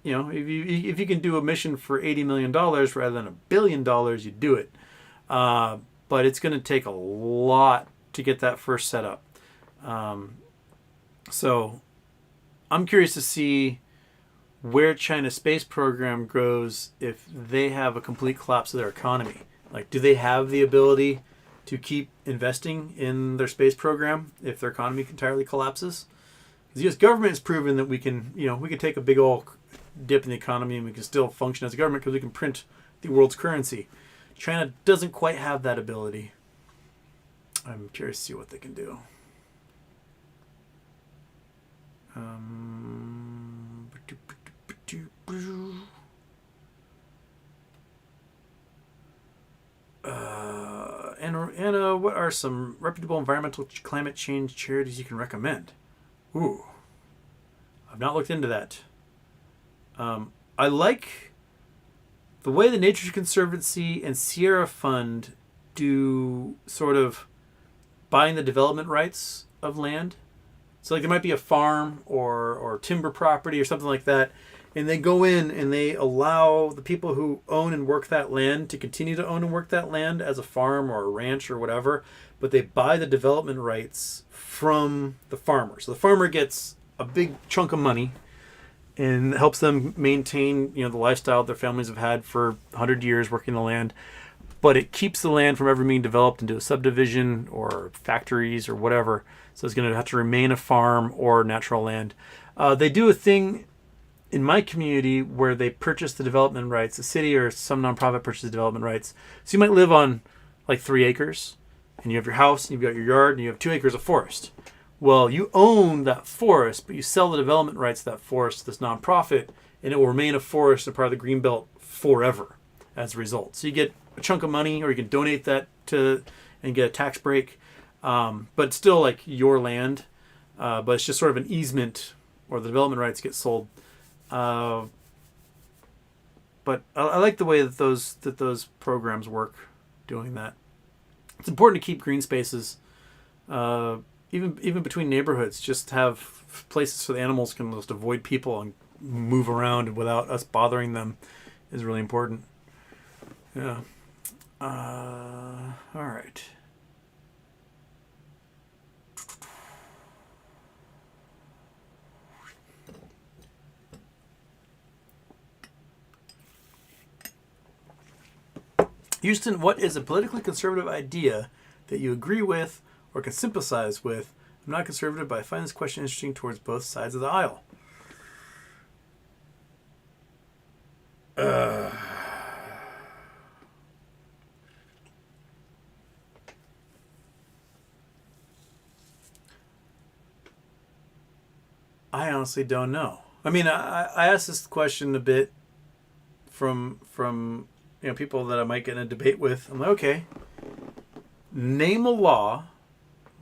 If you can do a mission for $80 million rather than $1 billion, you do it. But it's going to take a lot to get that first set up. So I'm curious to see where China's space program goes if they have a complete collapse of their economy. Like, do they have the ability to keep investing in their space program if their economy entirely collapses? Because the U.S. government has proven that we can take a big old dip in the economy and we can still function as a government because we can print the world's currency. China doesn't quite have that ability. I'm curious to see what they can do. are some reputable environmental climate change charities you can recommend? Ooh, I've not looked into that. I like the way the Nature Conservancy and Sierra Fund do sort of buying the development rights of land. So like there might be a farm or timber property or something like that, and they go in and they allow the people who own and work that land to continue to own and work that land as a farm or a ranch or whatever, but they buy the development rights from the farmer. So the farmer gets a big chunk of money and helps them maintain, the lifestyle their families have had for 100 years working the land. But it keeps the land from ever being developed into a subdivision or factories or whatever. So it's going to have to remain a farm or natural land. They do a thing in my community where they purchase the development rights. The city or some nonprofit purchases development rights. So you might live on like 3 acres, and you have your house, and you've got your yard, and you have 2 acres of forest. Well, you own that forest, but you sell the development rights to that forest to this nonprofit, and it will remain a forest and part of the greenbelt forever as a result. So you get a chunk of money, or you can donate that to and get a tax break, but it's still like your land, but it's just sort of an easement, or the development rights get sold. But I like the way that those programs work, doing that. It's important to keep green spaces, even between neighborhoods. Just have places so the animals can just avoid people and move around without us bothering them is really important. Yeah. All right. Houston, what is a politically conservative idea that you agree with or can sympathize with? I'm not conservative, but I find this question interesting towards both sides of the aisle. I honestly don't know. I mean, I asked this question a bit from people that I might get in a debate with. I'm like, okay, name a law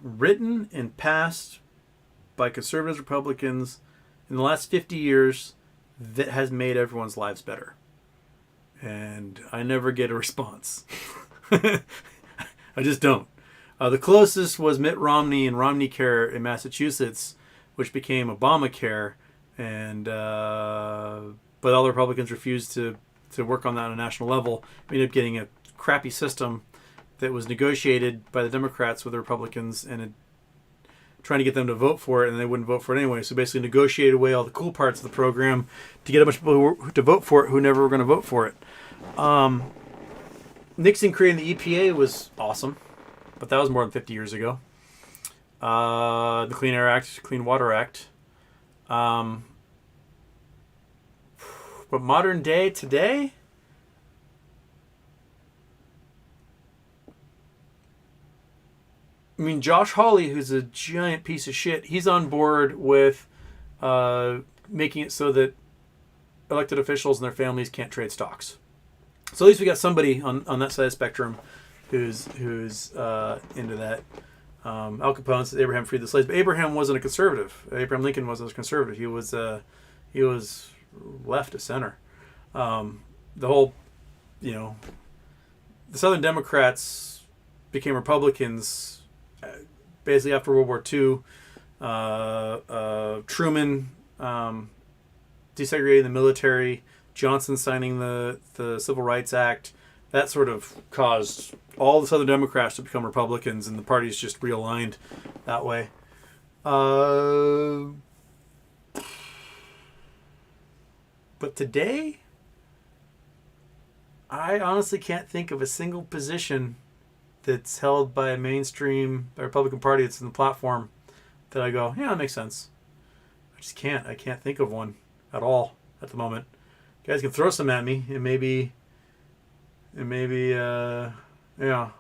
written and passed by conservatives, Republicans in the last 50 years that has made everyone's lives better. And I never get a response. I just don't. The closest was Mitt Romney and Romney Care in Massachusetts, which became Obamacare, and but all the Republicans refused to work on that on a national level. We ended up getting a crappy system that was negotiated by the Democrats with the Republicans and trying to get them to vote for it, and they wouldn't vote for it anyway. So basically negotiated away all the cool parts of the program to get a bunch of people to vote for it who never were going to vote for it. Nixon creating the EPA was awesome, but that was more than 50 years ago. The Clean Air Act, Clean Water Act. But modern day, today, I mean, Josh Hawley, who's a giant piece of shit, he's on board with making it so that elected officials and their families can't trade stocks. So at least we got somebody on that side of the spectrum who's into that. Al Capone said Abraham freed the slaves, but Abraham wasn't a conservative. Abraham Lincoln wasn't a conservative. He was left of center. The whole, the Southern Democrats became Republicans basically after World War II. Truman desegregating the military, Johnson signing the Civil Rights Act. That sort of caused all the Southern Democrats to become Republicans, and the parties just realigned that way. But today, I honestly can't think of a single position that's held by a mainstream Republican Party that's in the platform that I go, yeah, that makes sense. I just can't. I can't think of one at all at the moment. You guys can throw some at me, and maybe, yeah.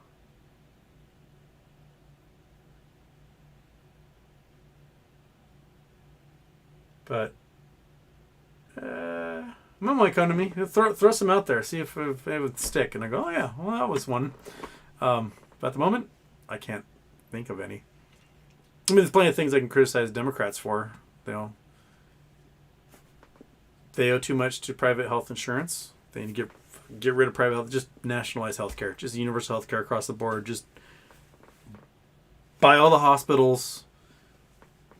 But one might come to me. Throw some out there. See if they would stick. And I go, oh yeah, well that was one. But at the moment, I can't think of any. I mean, there's plenty of things I can criticize Democrats for. They owe too much to private health insurance. They need to get rid of private health. Just nationalize healthcare. Just universal healthcare across the board. Just buy all the hospitals.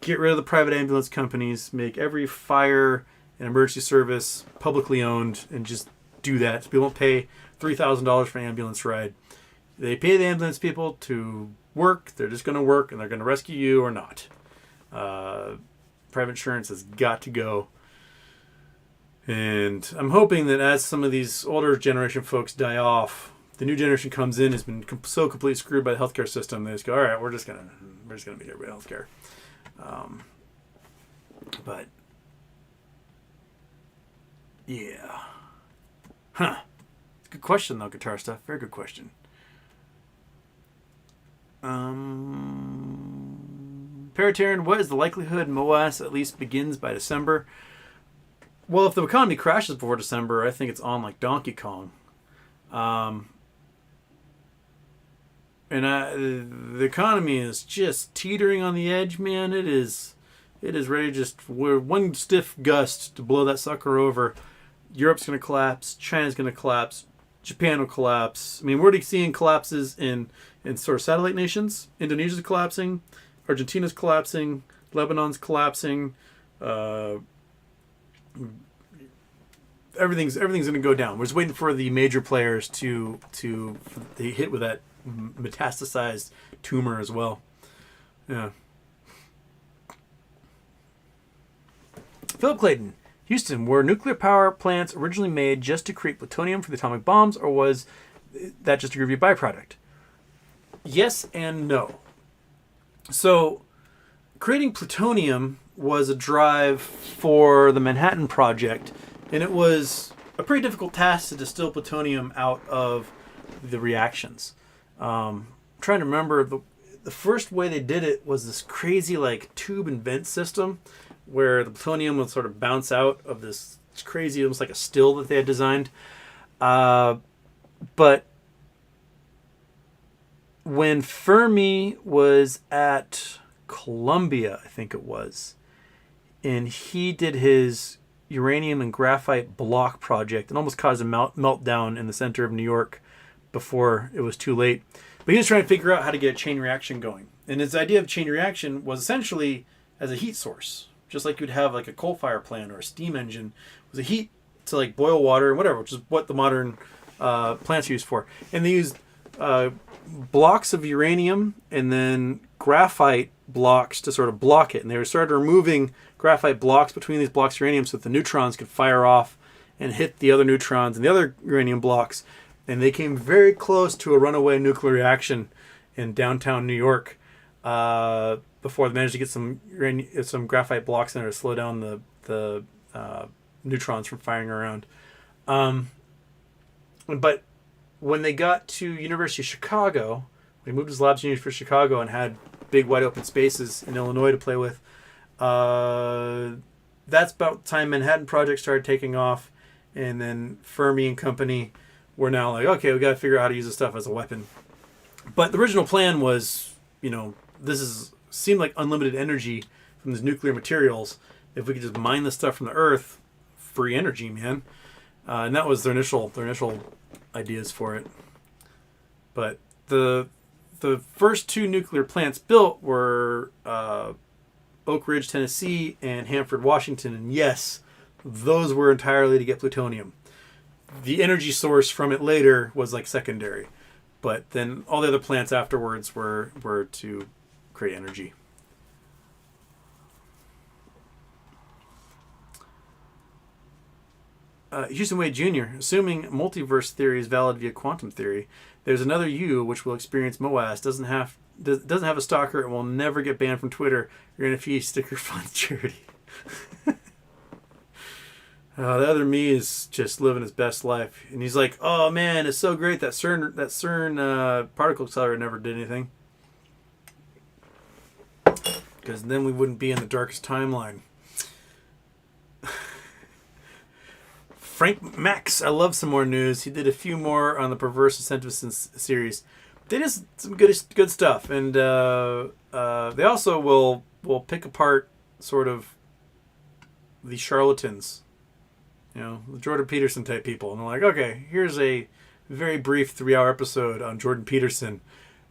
Get rid of the private ambulance companies. Make every fire and emergency service publicly owned, and just do that. So people don't pay $3,000 for an ambulance ride. They pay the ambulance people to work. They're just going to work, and they're going to rescue you or not. Private insurance has got to go. And I'm hoping that as some of these older generation folks die off, the new generation comes in, has been so completely screwed by the healthcare system. They just go, all right, we're just gonna make everybody healthcare. But yeah, it's a good question though, guitar stuff. Very good question. Paratarian, what is the likelihood MOAS at least begins by December? Well, if the economy crashes before December, I think it's on like Donkey Kong. And the economy is just teetering on the edge, man. It is ready to we're one stiff gust to blow that sucker over. Europe's going to collapse. China's going to collapse. Japan will collapse. I mean, we're already seeing collapses in sort of satellite nations. Indonesia's collapsing. Argentina's collapsing. Lebanon's collapsing. Everything's going to go down. We're just waiting for the major players to hit with that metastasized tumor as well. Yeah. Philip Clayton, Houston, were nuclear power plants originally made just to create plutonium for the atomic bombs, or was that just a groovy byproduct? Yes and no. So, creating plutonium was a drive for the Manhattan Project, and it was a pretty difficult task to distill plutonium out of the reactions. I'm trying to remember, the first way they did it was this crazy like tube and vent system where the plutonium would sort of bounce out of this crazy, almost like a still that they had designed. But when Fermi was at Columbia, I think it was, and he did his uranium and graphite block project and almost caused a meltdown in the center of New York before it was too late. But he was trying to figure out how to get a chain reaction going. And his idea of chain reaction was essentially as a heat source. Just like you'd have like a coal fire plant or a steam engine. It was a heat to like boil water and whatever, which is what the modern plants are used for. And they used blocks of uranium and then graphite blocks to sort of block it. And they started removing graphite blocks between these blocks of uranium so that the neutrons could fire off and hit the other neutrons and the other uranium blocks. And they came very close to a runaway nuclear reaction in downtown New York before they managed to get some graphite blocks in there to slow down the neutrons from firing around. But when they got to University of Chicago, when he moved his labs to University of Chicago and had big wide open spaces in Illinois to play with, that's about the time Manhattan Project started taking off, and then Fermi and company were now like, okay, we got to figure out how to use this stuff as a weapon. But the original plan was, seemed like unlimited energy from these nuclear materials. If we could just mine this stuff from the earth, free energy, man. And that was their initial ideas for it. But the first two nuclear plants built were Oak Ridge, Tennessee, and Hanford, Washington. And yes, those were entirely to get plutonium. The energy source from it later was like secondary. But then all the other plants afterwards were to create energy. Houston Wade Jr., assuming multiverse theory is valid via quantum theory, there's another you which will experience MOAS, doesn't have a stalker, and will never get banned from Twitter. You're going to fee sticker fund charity. The other me is just living his best life. And he's like, oh man, it's so great that CERN particle accelerator never did anything. Because then we wouldn't be in the darkest timeline. Frank Max, I love some more news. He did a few more on the Perverse Incentives series. they just some good stuff, and they also will pick apart sort of the charlatans, the Jordan Peterson type people, and they're like, okay, here's a very brief 3-hour episode on Jordan Peterson,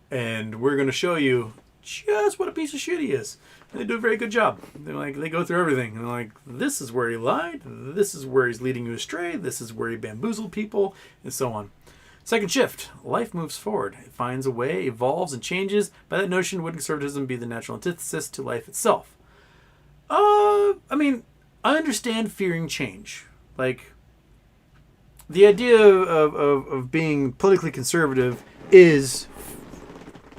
and we're going to show you just what a piece of shit he is. And they do a very good job. They go through everything, and they're like, this is where he lied, this is where he's leading you astray, this is where he bamboozled people, and so on. Second shift, life moves forward. It finds a way, evolves, and changes. By that notion, would conservatism be the natural antithesis to life itself? I understand fearing change. Like, the idea of being politically conservative is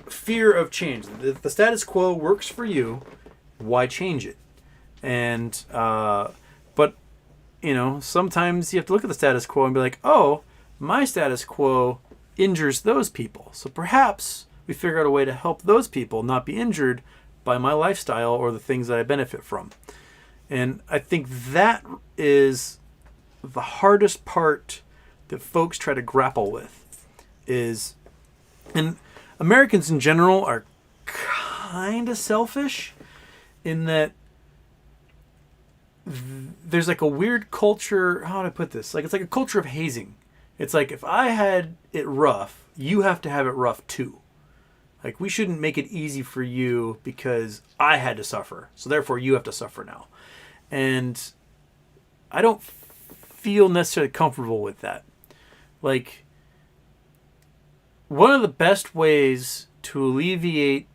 fear of change. The status quo works for you. Why change it? And, but, sometimes you have to look at the status quo and be like, oh, my status quo injures those people. So perhaps we figure out a way to help those people not be injured by my lifestyle or the things that I benefit from. And I think that is the hardest part that folks try to grapple with and Americans in general are kind of selfish in that there's like a weird culture. How do I put this? It's like a culture of hazing. It's like, if I had it rough, you have to have it rough too. Like, we shouldn't make it easy for you because I had to suffer. So therefore you have to suffer now. And I don't feel necessarily comfortable with that. Like, one of the best ways to alleviate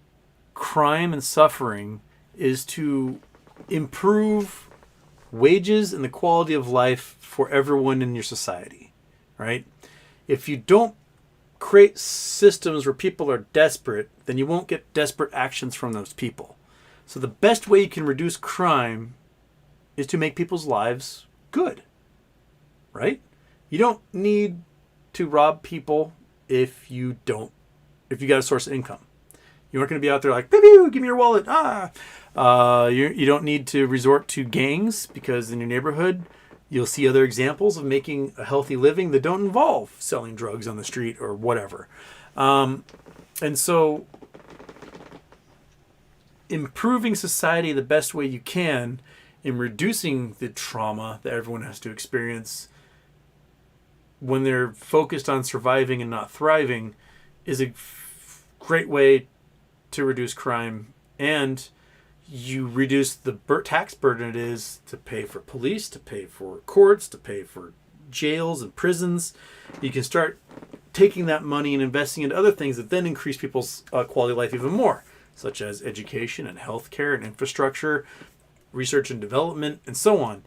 crime and suffering is to improve wages and the quality of life for everyone in your society. Right? If you don't create systems where people are desperate, then you won't get desperate actions from those people. So the best way you can reduce crime is to make people's lives good. Right? You don't need to rob people if you got a source of income. You aren't going to be out there like, pew, pew, give me your wallet. You don't need to resort to gangs because in your neighborhood, you'll see other examples of making a healthy living that don't involve selling drugs on the street or whatever. And so improving society the best way you can in reducing the trauma that everyone has to experience when they're focused on surviving and not thriving is a great way to reduce crime, and you reduce the tax burden it is to pay for police, to pay for courts, to pay for jails and prisons. You can start taking that money and investing into other things that then increase people's quality of life even more, such as education and healthcare and infrastructure, research and development, and so on.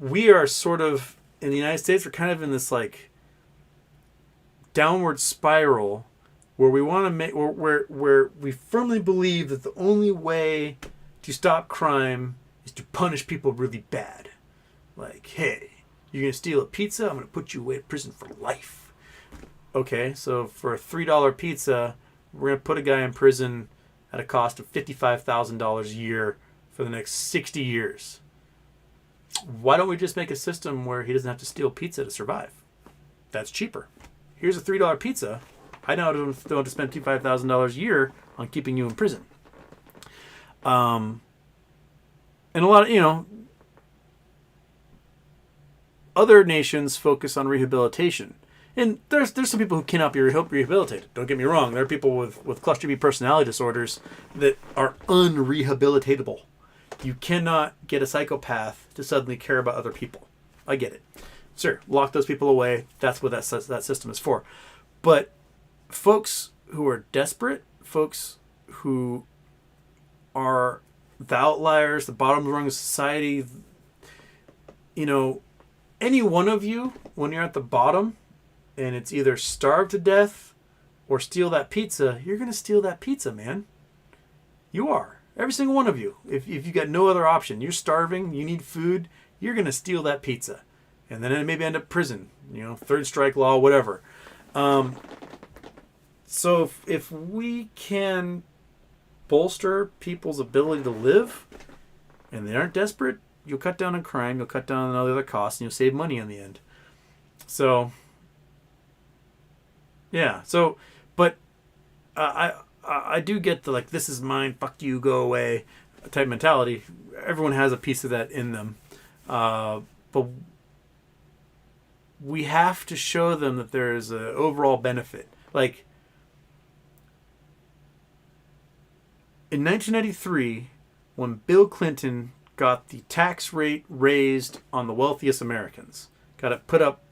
We are sort of, in the United States, we're kind of in this like downward spiral where we want to make, where we firmly believe that the only way to stop crime is to punish people really bad. Like, hey, you're going to steal a pizza? I'm going to put you away in prison for life. Okay, so for a $3 pizza, we're going to put a guy in prison at a cost of $55,000 a year for the next 60 years. Why don't we just make a system where he doesn't have to steal pizza to survive? That's cheaper. Here's a $3 pizza. I now don't have to spend $55,000 a year on keeping you in prison. And a lot of, other nations focus on rehabilitation. And there's some people who cannot be rehabilitated. Don't get me wrong. There are people with cluster B personality disorders that are unrehabilitatable. You cannot get a psychopath to suddenly care about other people. I get it. Sure, lock those people away. That's what that system is for. But folks who are desperate, folks who are the outliers, the bottom rung of society, any one of you, when you're at the bottom and it's either starve to death or steal that pizza, you're going to steal that pizza, man. You are. Every single one of you. If you got no other option, you're starving, you need food, you're going to steal that pizza. And then it maybe end up prison, third strike law, whatever. So if we can bolster people's ability to live and they aren't desperate, you'll cut down on crime, you'll cut down on all the other costs, and you'll save money in the end. So, yeah. But I do get the like, this is mine, fuck you, go away type mentality. Everyone has a piece of that in them. But we have to show them that there is an overall benefit. Like, in 1993, when Bill Clinton got the tax rate raised on the wealthiest Americans, got it put up,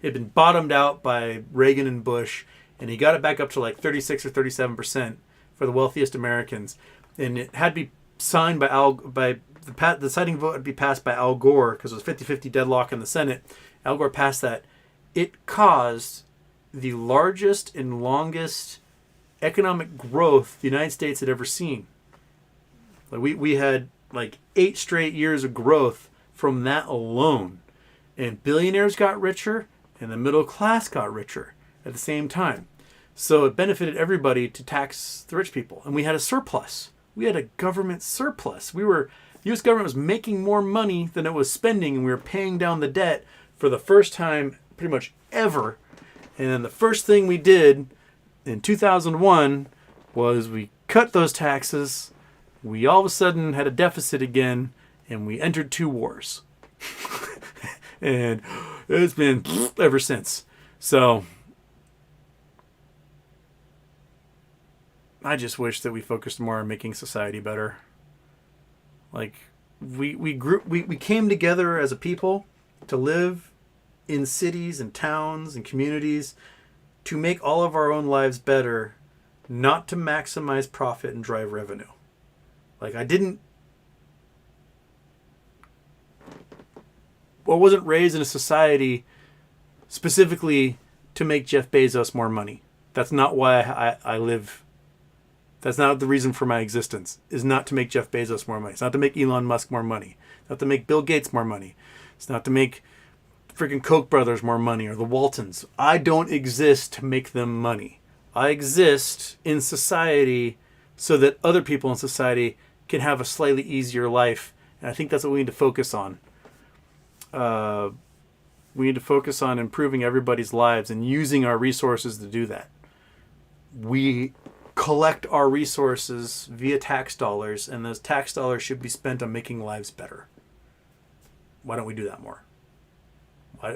it had been bottomed out by Reagan and Bush, and he got it back up to like 36 or 37% for the wealthiest Americans. And it had to be signed by the deciding vote had to be passed by Al Gore, because it was 50-50 deadlock in the Senate. Al Gore passed that. It caused the largest and longest economic growth the United States had ever seen. Like we had like 8 straight years of growth from that alone. And billionaires got richer and the middle class got richer at the same time. So it benefited everybody to tax the rich people. And we had a surplus. We had a government surplus. The U.S. government was making more money than it was spending, and we were paying down the debt for the first time pretty much ever. And then the first thing we did in 2001 was we cut those taxes. We all of a sudden had a deficit again, and we entered 2 wars. And it's been ever since. So I just wish that we focused more on making society better. Like, we came together as a people to live in cities and towns and communities to make all of our own lives better, not to maximize profit and drive revenue. Like, I wasn't raised in a society specifically to make Jeff Bezos more money. That's not why I live. That's not the reason for my existence, is not to make Jeff Bezos more money. It's not to make Elon Musk more money. It's not to make Bill Gates more money. It's not to make freaking Koch brothers more money or the Waltons. I don't exist to make them money. I exist in society so that other people in society can have a slightly easier life. And I think that's what we need to focus on. We need to focus on improving everybody's lives and using our resources to do that. We collect our resources via tax dollars, and those tax dollars should be spent on making lives better. Why don't we do that more?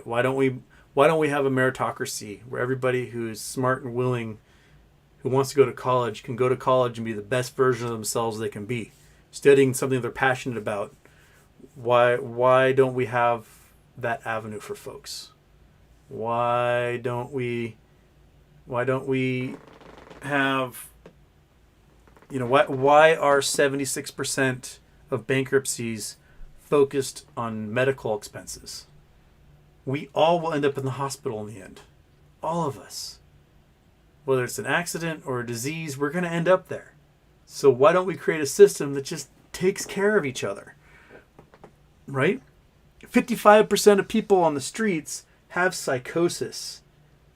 Why don't we have a meritocracy where everybody who's smart and willing, who wants to go to college, can go to college and be the best version of themselves they can be, studying something they're passionate about? Why don't we have that avenue for folks? Why don't we have, why are 76% of bankruptcies focused on medical expenses? We all will end up in the hospital in the end. All of us. Whether it's an accident or a disease, we're going to end up there. So why don't we create a system that just takes care of each other? Right? 55% of people on the streets have psychosis.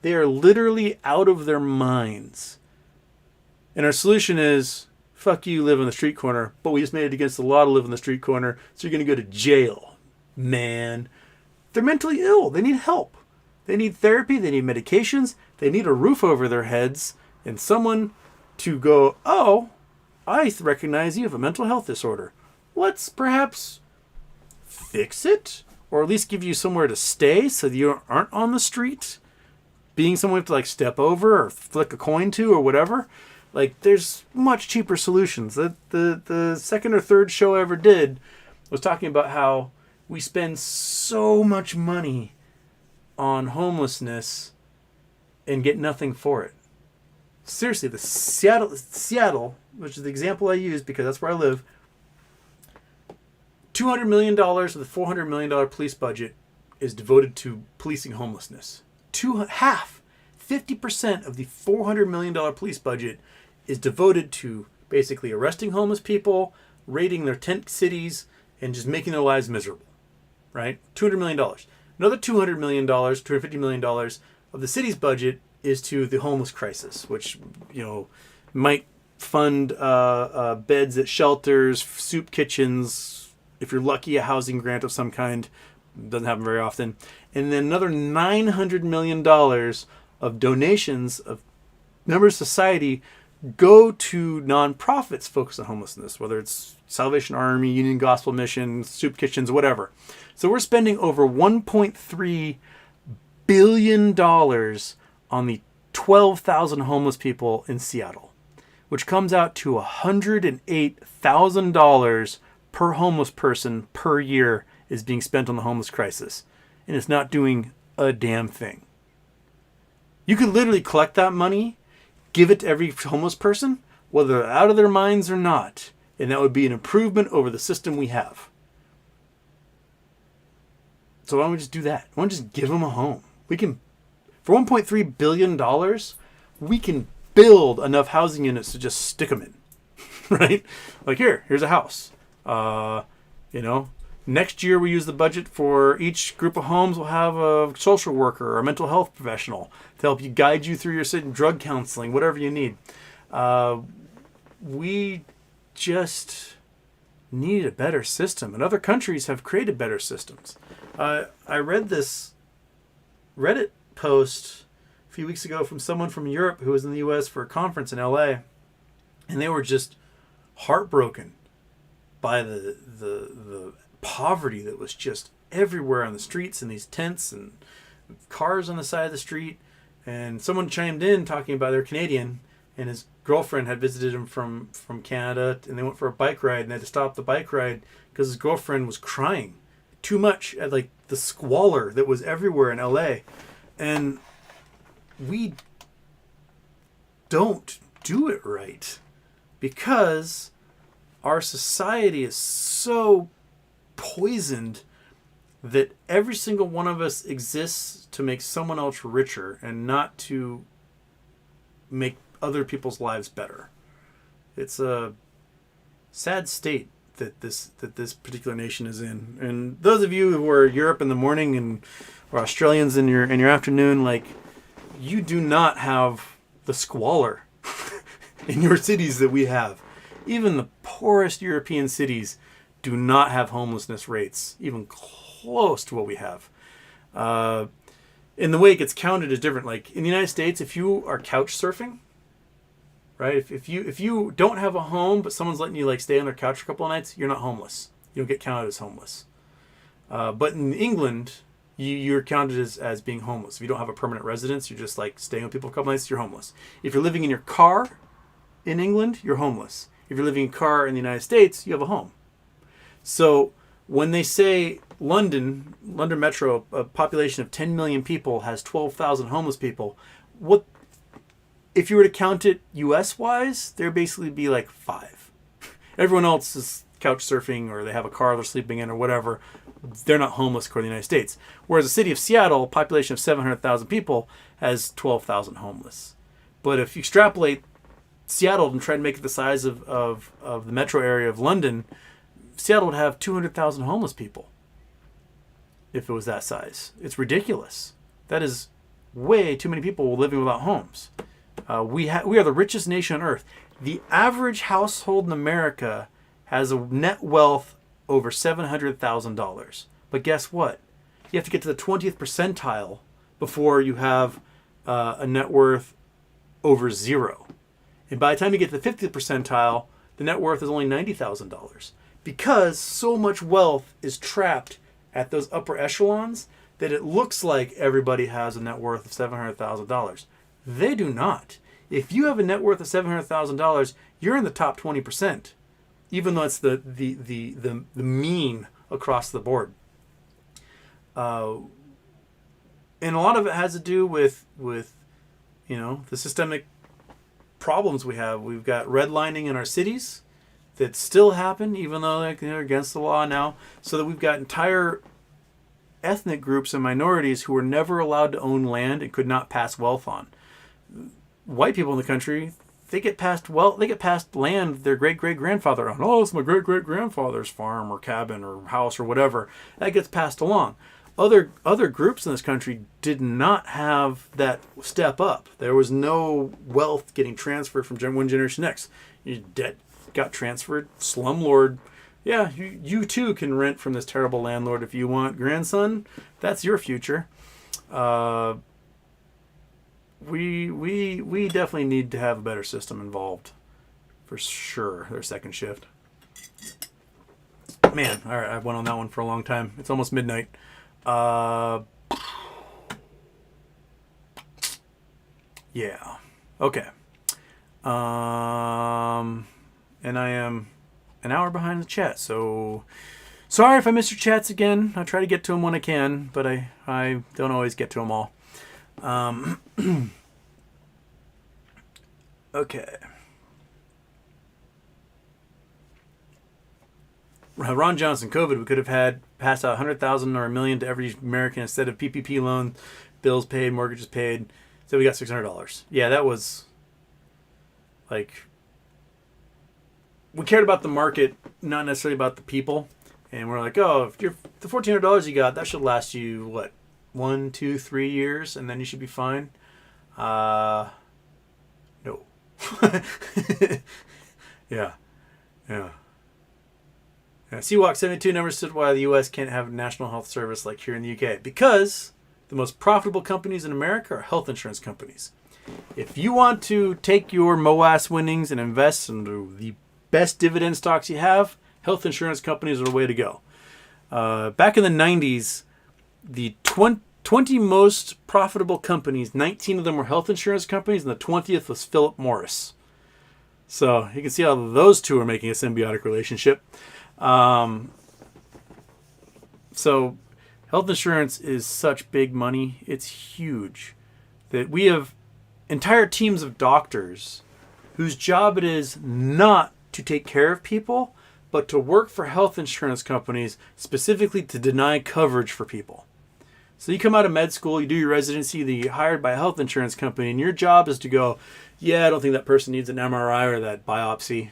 They are literally out of their minds. And our solution is, fuck you, live on the street corner, but we just made it against the law to live on the street corner, so you're going to go to jail. Man. They're mentally ill. They need help. They need therapy. They need medications. They need a roof over their heads and someone to go, oh, I recognize you have a mental health disorder. Let's perhaps fix it, or at least give you somewhere to stay so that you aren't on the street, being someone to like step over or flick a coin to or whatever. Like, there's much cheaper solutions. The second or third show I ever did was talking about how we spend so much money on homelessness and get nothing for it. Seriously, the Seattle, which is the example I use because that's where I live, $200 million of the $400 million police budget is devoted to policing homelessness. 50% of the $400 million police budget is devoted to basically arresting homeless people, raiding their tent cities, and just making their lives miserable. Right? $200 million. Another $200 million, $250 million of the city's budget is to the homeless crisis, which, might fund beds at shelters, soup kitchens, if you're lucky, a housing grant of some kind. Doesn't happen very often. And then another $900 million of donations of members of society go to nonprofits focused on homelessness, whether it's Salvation Army, Union Gospel Mission, soup kitchens, whatever. So we're spending over $1.3 billion on the 12,000 homeless people in Seattle, which comes out to $108,000 per homeless person per year is being spent on the homeless crisis. And it's not doing a damn thing. You could literally collect that money, give it to every homeless person, whether they're out of their minds or not, and that would be an improvement over the system we have. So why don't we just do that? Why don't we just give them a home? We can, for $1.3 billion, we can build enough housing units to just stick them in, right? Like here's a house. Next year we use the budget for each group of homes. We'll have a social worker or a mental health professional to help you guide you through your drug counseling, whatever you need. We just need a better system, and other countries have created better systems. I read this Reddit post a few weeks ago from someone from Europe who was in the U.S. for a conference in L.A., and they were just heartbroken by the poverty that was just everywhere on the streets, and these tents and cars on the side of the street. And someone chimed in talking about they're Canadian, and his girlfriend had visited him from Canada, and they went for a bike ride, and they had to stop the bike ride because his girlfriend was crying too much at like the squalor that was everywhere in LA. And we don't do it right because our society is so poisoned that every single one of us exists to make someone else richer and not to make other people's lives better. It's a sad state that this particular nation is in. And those of you who are Europe in the morning and or Australians in your afternoon, like, you do not have the squalor in your cities that we have. Even the poorest European cities do not have homelessness rates even close to what we have. And the way it gets counted is different. Like in the United States, if you are couch surfing, right? If you don't have a home, but someone's letting you like stay on their couch for a couple of nights, you're not homeless. You don't get counted as homeless. But in England, you're counted as being homeless. If you don't have a permanent residence, you're just like staying with people for a couple of nights, you're homeless. If you're living in your car in England, you're homeless. If you're living in a car in the United States, you have a home. So when they say London Metro, a population of 10 million people, has 12,000 homeless people, what if you were to count it US-wise, there'd basically be like 5. Everyone else is couch surfing, or they have a car they're sleeping in, or whatever. They're not homeless according to the United States. Whereas the city of Seattle, a population of 700,000 people, has 12,000 homeless. But if you extrapolate Seattle and try to make it the size of the metro area of London, Seattle would have 200,000 homeless people if it was that size. It's ridiculous. That is way too many people living without homes. We are the richest nation on earth. The average household in America has a net wealth over $700,000. But guess what? You have to get to the 20th percentile before you have a net worth over 0. And by the time you get to the 50th percentile, the net worth is only $90,000. Because so much wealth is trapped at those upper echelons that it looks like everybody has a net worth of $700,000. They do not. If you have a net worth of $700,000, you're in the top 20%, even though it's the mean across the board. And a lot of it has to do with the systemic problems we have. We've got redlining in our cities that still happen, even though they're against the law now. So that we've got entire ethnic groups and minorities who were never allowed to own land and could not pass wealth on. White people in the country, they get passed land their great-great-grandfather owned. Oh, it's my great-great-grandfather's farm or cabin or house or whatever. That gets passed along. Other groups in this country did not have that step up. There was no wealth getting transferred from one generation to the next. Your debt got transferred. Slumlord. Yeah, you too can rent from this terrible landlord if you want. Grandson, that's your future. we definitely need to have a better system involved, for sure. Their second shift. Man, all right, I've went on that one for a long time. It's almost midnight. Yeah. Okay. And I am an hour behind the chat, so sorry if I miss your chats again. I try to get to them when I can, but I don't always get to them all. Okay. Ron Johnson, COVID, we could have passed out 100,000 or $1 million to every American instead of PPP loans, bills paid, mortgages paid. So we got $600. Yeah, that was like, we cared about the market, not necessarily about the people. And we're like, oh, if you're the $1,400 you got, that should last you what, 1, 2, 3 years, and then you should be fine. No. Yeah. CWalk 72 never stood why the U.S. can't have a national health service like here in the U.K. Because the most profitable companies in America are health insurance companies. If you want to take your MOAS winnings and invest into the best dividend stocks you have, health insurance companies are the way to go. Back in the 90s, the 20 most profitable companies, 19 of them were health insurance companies, and the 20th was Philip Morris. So you can see how those two are making a symbiotic relationship. So health insurance is such big money. It's huge that we have entire teams of doctors whose job it is not to take care of people, but to work for health insurance companies specifically to deny coverage for people. So you come out of med school, you do your residency, then you get hired by a health insurance company, and your job is to go, yeah, I don't think that person needs an MRI or that biopsy.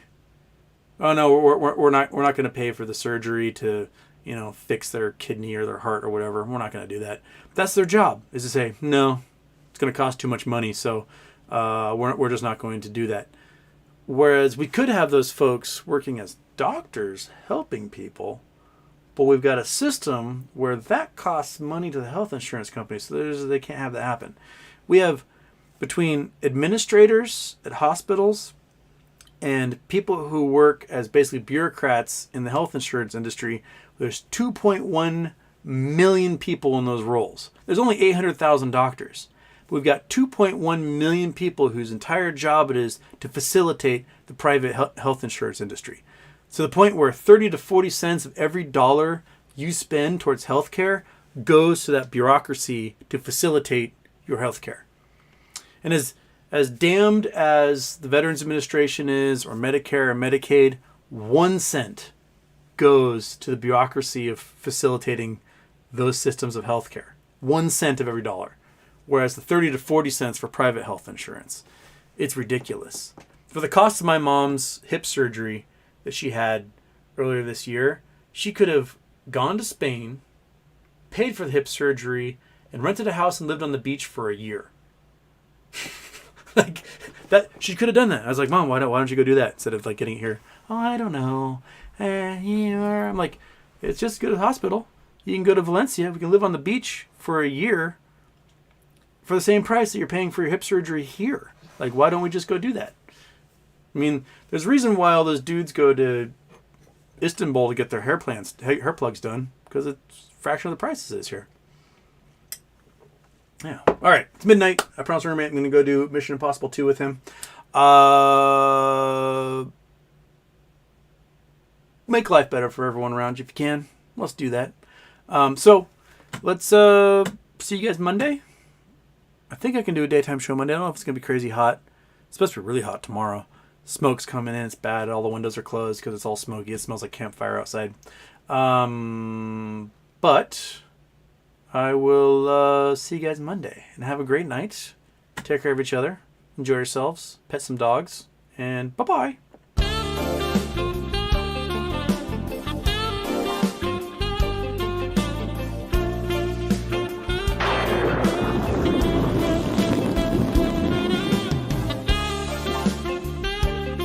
Oh no, we're not going to pay for the surgery to, fix their kidney or their heart or whatever. We're not going to do that. That's their job, is to say, no, it's going to cost too much money, so we're just not going to do that. Whereas we could have those folks working as doctors helping people, but we've got a system where that costs money to the health insurance companies, so they can't have that happen. We have, between administrators at hospitals and people who work as basically bureaucrats in the health insurance industry, there's 2.1 million people in those roles. There's only 800,000 doctors. But we've got 2.1 million people whose entire job it is to facilitate the private health insurance industry. To the point where 30 to 40 cents of every dollar you spend towards healthcare goes to that bureaucracy to facilitate your healthcare. And as damned as the Veterans Administration is, or Medicare or Medicaid, 1 cent goes to the bureaucracy of facilitating those systems of healthcare. 1 cent of every dollar. Whereas the 30 to 40 cents for private health insurance. It's ridiculous. For the cost of my mom's hip surgery that she had earlier this year, she could have gone to Spain, paid for the hip surgery, and rented a house and lived on the beach for a year. Like that, she could have done that. I was like, Mom, why don't you go do that instead of like getting it here? Oh, I don't know. I'm like, it's just go to the hospital. You can go to Valencia. We can live on the beach for a year for the same price that you're paying for your hip surgery here. Like, why don't we just go do that? I mean, there's a reason why all those dudes go to Istanbul to get their hair plugs done, because it's a fraction of the price it is here. Yeah. All right. It's midnight. I promised my roommate I'm going to go do Mission Impossible 2 with him. Make life better for everyone around you if you can. Let's do that. So let's see you guys Monday. I think I can do a daytime show Monday. I don't know if it's going to be crazy hot. It's supposed to be really hot tomorrow. Smoke's coming in. It's bad. All the windows are closed because it's all smoky. It smells like campfire outside. But I will see you guys Monday. And have a great night. Take care of each other. Enjoy yourselves. Pet some dogs. And bye-bye.